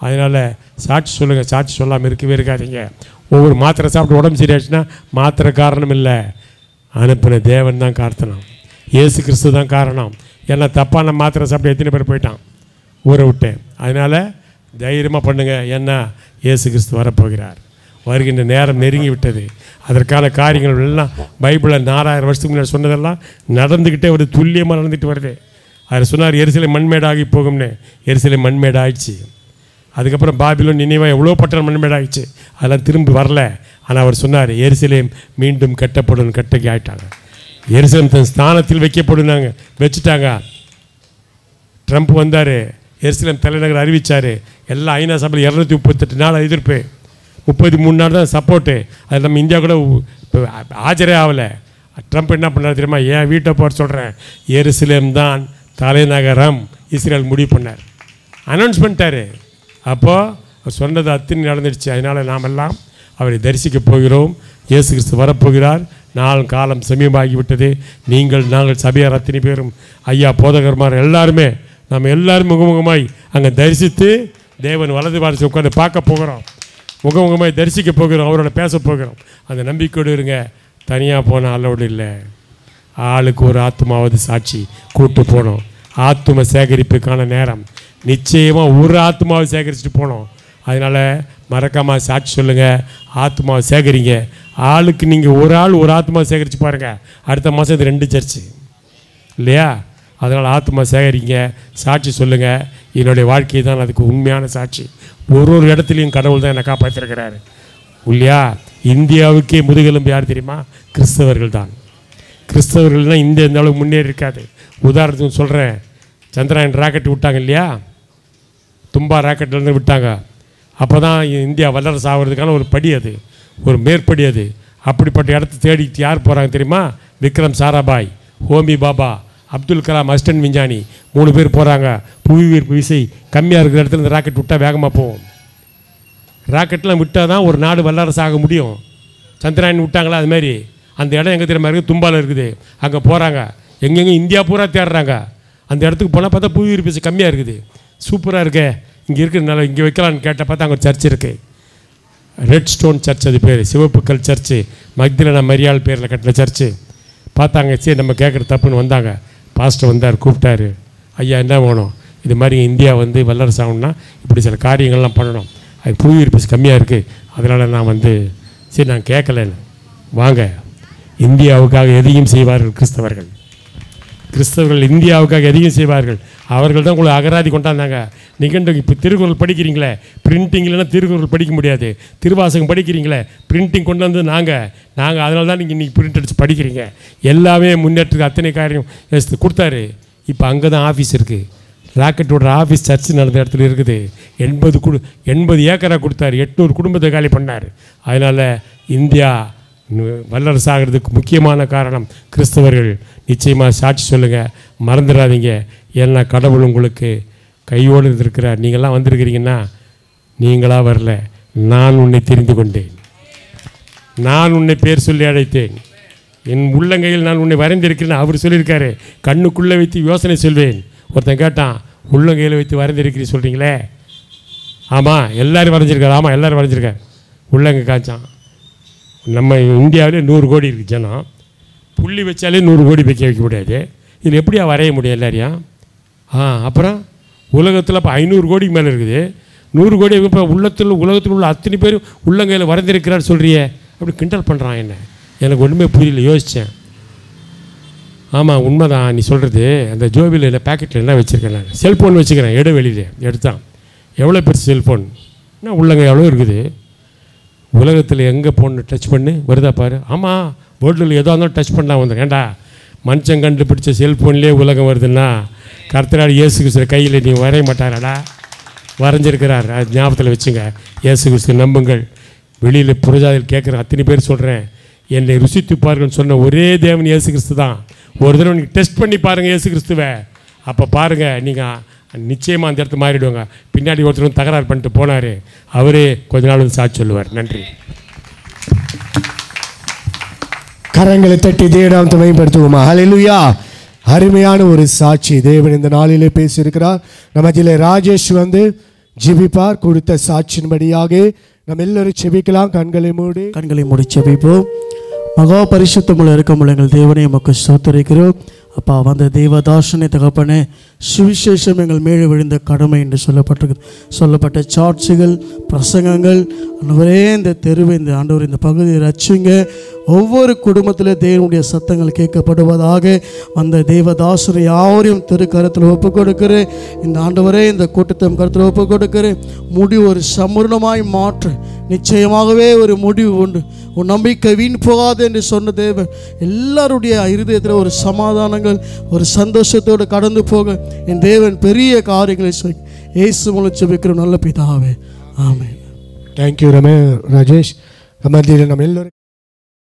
அதனால் சாட்சி சொல்லுங்கள். சாட்சி சொல்லாமல் இருக்கவே இருக்காதீங்க. ஒவ்வொரு மாத்திரை சாப்பிட்டு உடம்பு சரியாச்சுன்னா மாத்திரை காரணம் இல்லை, அனுப்பின தேவன் தான் காரணம், இயேசு கிறிஸ்து தான் காரணம். ஏன்னா தப்பான மாத்திரை சாப்பிட்டு எத்தனை பேர் போயிட்டான் ஊரை விட்டு. அதனால் தைரியமாக பண்ணுங்கள். ஏன்னா இயேசு கிறிஸ்து வரப்போகிறார். வருகின்ற நேரம் நெருங்கி விட்டது. அதற்கான காரியங்கள் எல்லாம் பைபிளில் 4000 வருஷத்துக்கு முன்னாடி சொன்னதெல்லாம் நடந்துக்கிட்டே வருது, துல்லியமாக நடந்துக்கிட்டு வருது. அதில் சொன்னார் எருசலேம் மண்மேடாகி போகும்னு. எருசலேம் மண்மேடாகிடுச்சு. அதுக்கப்புறம் பாபிலோன் நினைவா எவ்வளோ பட்டணம் மண்மேடாகிடுச்சு, அதெல்லாம் திரும்பி வரல. ஆனால் அவர் சொன்னார் எருசலேம் மீண்டும் கட்டப்படும், கட்டக்கி ஆகிட்டாங்க. எருசலேம் தன் ஸ்தானத்தில் வைக்கப்படுனாங்க, வச்சுட்டாங்க. ட்ரம்ப் வந்தார், எருசலேம் தலைநகர் அறிவித்தார். எல்லாம் ஐநா சபையில் 238 நாள் எதிர்ப்பு, 33 நாள் தான் சப்போர்ட்டு. அது நம்ம இந்தியா கூட ஆஜரே ஆகலை. ட்ரம்ப் என்ன பண்ணார் தெரியுமா? ஏன் வீட்டை போட சொல்கிறேன், எருசலேம் தான் தலைநகரம் இஸ்ரேல் முடிவு பண்ணார், அனௌன்ஸ் பண்ணிட்டார். அப்போது அவர் சொன்னது அத்தனை நடந்துடுச்சு. அதனால் நாமெல்லாம் அவரை தரிசிக்க போகிறோம். இயேசு கிறிஸ்து வரப்போகிறார். நாள் காலம் சமீபமாகிவிட்டது. நாங்கள் சபையார் அத்தனை பேரும், ஐயா போதகர்மார் எல்லாருமே, நம்ம எல்லாரும் முகமுகமாய் அங்கே தரிசித்து தேவன் வலது பாரசி உட்காந்து பார்க்க போகிறோம். முகமுகமாய் தரிசிக்க போகிறோம், அவரோட பேச போகிறோம். அந்த நம்பிக்கையோடு இருங்க. தனியாக போன அளவோடு இல்லை, ஆளுக்கு ஒரு ஆத்மாவது சாட்சி கூட்டு போனோம். ஆத்ம சேகரிப்புக்கான நேரம். நிச்சயமாக ஒரு ஆத்மாவை சேகரிச்சுட்டு போனோம். அதனால் மறக்காமல் சாட்சி சொல்லுங்கள், ஆத்மாவை சேகரிங்க. ஆளுக்கு நீங்கள் ஒரு ஆள் ஒரு ஆத்மாவை சேகரித்து பாருங்கள். அடுத்த மாதம் இது 2 சர்ச்சு இல்லையா? அதனால் ஆத்மா சேகரிங்க, சாட்சி சொல்லுங்கள். என்னுடைய வாழ்க்கை தான் அதுக்கு உண்மையான சாட்சி. ஒரு இடத்துலையும் கடவுள் தான் என்னை காப்பாற்றிருக்கிறாரு இல்லையா? இந்தியாவுக்கே முதுகெலும்பு யார் தெரியுமா? கிறிஸ்தவர்கள் தான். கிறிஸ்தவர்கள்னால் இந்தியா இந்த அளவுக்கு முன்னேறி இருக்காது. உதாரணத்துக்கு சொல்கிறேன், சந்திராயன் ராக்கெட் விட்டாங்க இல்லையா? தும்பா ராக்கெட்லேருந்து விட்டாங்க. அப்போ தான் இந்தியா வல்லரசு ஆகிறதுக்கான ஒரு படி, அது ஒரு மேற்படி. அது அப்படிப்பட்ட இடத்த தேடிட்டு யார் போகிறாங்க தெரியுமா? விக்ரம் சாராபாய், ஹோமி பாபா, அப்துல் கலாம் அசிஸ்டன்ட் விஞ்ஞானி 3 பேர் போகிறாங்க. புவியீர்ப்பு விசை கம்மியாக இருக்கிற இடத்துல இந்த ராக்கெட் விட்டால் வேகமாக போகும். ராக்கெட்லாம் விட்டால் தான் ஒரு நாடு வல்லரசு ஆக முடியும். சந்திராயன் விட்டாங்களா அதுமாரி. அந்த இடம் எங்கே தெரியுமா இருக்குது? தும்பாவில் இருக்குது. அங்கே போகிறாங்க. எங்கெங்கே இந்தியா பூரா தேடுறாங்க. அந்த இடத்துக்கு போனால் பார்த்தா புவியீர்ப்பு விசை கம்மியாக இருக்குது. சூப்பராக இருக்கே, இங்கே இருக்கிறதுனால இங்கே வைக்கலான்னு கேட்டால் பார்த்தா அங்கே ஒரு சர்ச் இருக்குது. ரெட் ஸ்டோன் சர்ச், அது பேர் சிவப்புக்கல் சர்ச்சு. மக்தலேனா மரியாள் பேரில் கட்டின சர்ச்சு. பார்த்தாங்க, சரி நம்ம கேட்குற தப்புன்னு வந்தாங்க. பாஸ்டர் வந்தார், கூப்பிட்டாரு. ஐயா என்ன வேணும்? இது மாதிரி இந்தியா வந்து வல்லரசு ஆகணும்னா இப்படி சில காரியங்கள்லாம் பண்ணணும். அது புவியீர்ப்பு கம்மியாக இருக்குது. அதனால் நான் சரி நான் கேட்கலன்னு. வாங்க, இந்தியாவுக்காக எதையும் செய்வார்கள் கிறிஸ்தவர்கள். இந்தியாவுக்காக எதையும் செய்வார்கள். அவர்கள் தான் உங்களை அகராதி கொண்டாந்தாங்க. நீங்கள் இப்போ திருக்குறள் படிக்கிறீங்களே, பிரிண்டிங் இல்லைன்னா திருக்குறள் படிக்க முடியாது. திருவாசகம் படிக்கிறீங்களே, பிரிண்டிங் கொண்டு வந்து நாங்கள் அதனால தான் நீங்கள் இன்றைக்கி பிரிண்ட் அடித்து படிக்கிறீங்க. எல்லாமே முன்னேற்றத்துக்கு அத்தனை காரியம் கொடுத்தாரு. இப்போ அங்கே தான் ஆஃபீஸ் இருக்குது. ராக்கெட்டோட ஆஃபீஸ் சர்ச் நடந்த இடத்துல இருக்குது. 80 ஏக்கராக கொடுத்தாரு. 800 குடும்பத்தை காலி பண்ணார். அதனால் இந்தியா வல்லரசு ஆகிறதுக்கு முக்கியமான காரணம் கிறிஸ்தவர்கள். நிச்சயமாக சாட்சி சொல்லுங்கள், மறந்துடாதீங்க. ஏன்னா கடவுள் உங்களுக்கு கையோடு இருந்திருக்கிறார். நீங்கள்லாம் வந்திருக்கிறீங்கன்னா நீங்களாக வரல. நான் உன்னை தெரிந்து கொண்டேன், நான் உன்னை பேர் சொல்லி அழைத்தேன், என் உள்ளங்கையில் நான் உன்னை வரைந்திருக்கிறேன். அவர் சொல்லியிருக்காரு, கண்ணுக்குள்ளே வைத்து யோசனை சொல்வேன். ஒருத்தன் கேட்டான், உள்ளங்கையில் வைத்து வரைந்திருக்கிறீ சொல்கிறீங்களே? ஆமாம், எல்லோரும் வரைஞ்சிருக்காரு. ஆமாம், எல்லோரும் வரைஞ்சிருக்காரு. உள்ளங்கை காய்ச்சான். நம்ம இந்தியாவிலே 100 கோடி இருக்குது ஜனம். புள்ளி வச்சாலே 100 கோடி வைக்க முடியாது. இதில் எப்படியா வரைய முடியும் எல்லாரையும்? அப்புறம் உலகத்தில் இப்போ 500 கோடிக்கு மேலே இருக்குது. 100 கோடி இப்போ உலகத்தில் உள்ள அத்தனை பேரும் உள்ளங்கையில் வரைந்திருக்கிறார் சொல்கிறியே, அப்படி கிண்டல் பண்ணுறான் என்ன. எனக்கு ஒன்றுமே புரியல. யோசித்தேன். ஆமாம், உண்மை தான் நீ சொல்கிறது. அந்த ஜோபியில் இல்லை பேக்கெட்டில் என்ன வச்சுருக்கேன்? நான் செல்ஃபோன் வச்சுக்கிறேன். வெளியில் எடுத்தான். எவ்வளோ பெருசு செல்ஃபோன்? என்ன உள்ளங்கை எவ்வளோ இருக்குது. உலகத்தில் எங்கே போன்னு டச் பண்ணு வருதா பாரு. ஆமாம், வேர்ல்டில் எதோ இருந்தாலும் டச் பண்ணால் வந்துடும். ஏண்டா மனுஷன் கண்டுபிடிச்ச செல்ஃபோன்லேயே உலகம் வருதுன்னா கர்த்தரால் இயேசு கிறிஸ்து கையில் நீ வரைய மாட்டாராடா? வரைஞ்சிருக்கிறார். அது ஞாபகத்தில் வச்சுங்க. இயேசு கிறிஸ்து நம்புங்கள். வெளியில் புரஜாதில் கேட்குற அத்தனை பேர் சொல்கிறேன், என்னை ருசித்து பாருங்கன்னு சொன்ன ஒரே தேவன் இயேசு கிறிஸ்து தான். ஒரு தடவை நீங்கள் டெஸ்ட் பண்ணி பாருங்கள் இயேசு கிறிஸ்துவை. அப்போ பாருங்கள், நீங்கள் நிச்சயமாக அந்த இடத்து மாறிடுவாங்க. பின்னாடி ஒருத்தர் தகராறு பண்ணிட்டு போனார், அவரே கொஞ்ச நாள் வந்து சாட்சி சொல்லுவார். நன்றி. கரங்களை தட்டி தேவனை துணைப்படுத்துவோமா? ஹல்லேலூயா. அருமையான ஒரு சாட்சி தேவன் இந்த நாளிலே பேசியிருக்கிறார். நம்ம இதில் ராஜேஷ் வந்து ஜெபிப்பார். கொடுத்த சாட்சியின்படியாக நம்ம எல்லாரும் செபிக்கலாம். கண்களை மூடி செபிப்போம். மகா பரிசுத்தமுள்ள இருக்கமுள்ள எங்கள் தேவனை உமக்கு ஸ்தோத்திரிக்கிறோம். அப்பா, வந்த தேவதாசனை தகப்பனே, சுவிசேஷம் எங்கள் மேலே விழுந்த கடமை என்று சொல்லப்பட்ட சாட்சிகள், பிரசங்கங்கள், ஆண்டவரே இந்த தெருவை, இந்த ஆண்டவர் இந்த பகுதியை ரட்சிங்க. ஒவ்வொரு குடும்பத்தில் தேவனுடைய சத்தங்கள் கேட்கப்படுவதாக. அந்த தேவதாசரை யாரையும் கருத்தில் ஒப்பு கொடுக்கிறேன். இந்த ஆண்டவரே இந்த கூட்டத்தை கருத்தில் ஒப்பு கொடுக்கிறேன். முடிவு ஒரு சம்பூர்ணமாய் மாற்று. நிச்சயமாகவே ஒரு முடிவு உண்டு. உன் நம்பிக்கை வீண் போகாது என்று சொன்ன தேவன் எல்லாருடைய இருதயத்தில் ஒரு சமாதானங்கள், ஒரு சந்தோஷத்தோடு கடந்து போக என் தேவன் பெரிய காரியங்களை சொல்லி இயேசு மூலம் ஜெபிக்கிறோம் நல்ல பிதாவே. ஆமென். தேங்க்யூ ராஜேஷ். நம்ம எல்லோரும்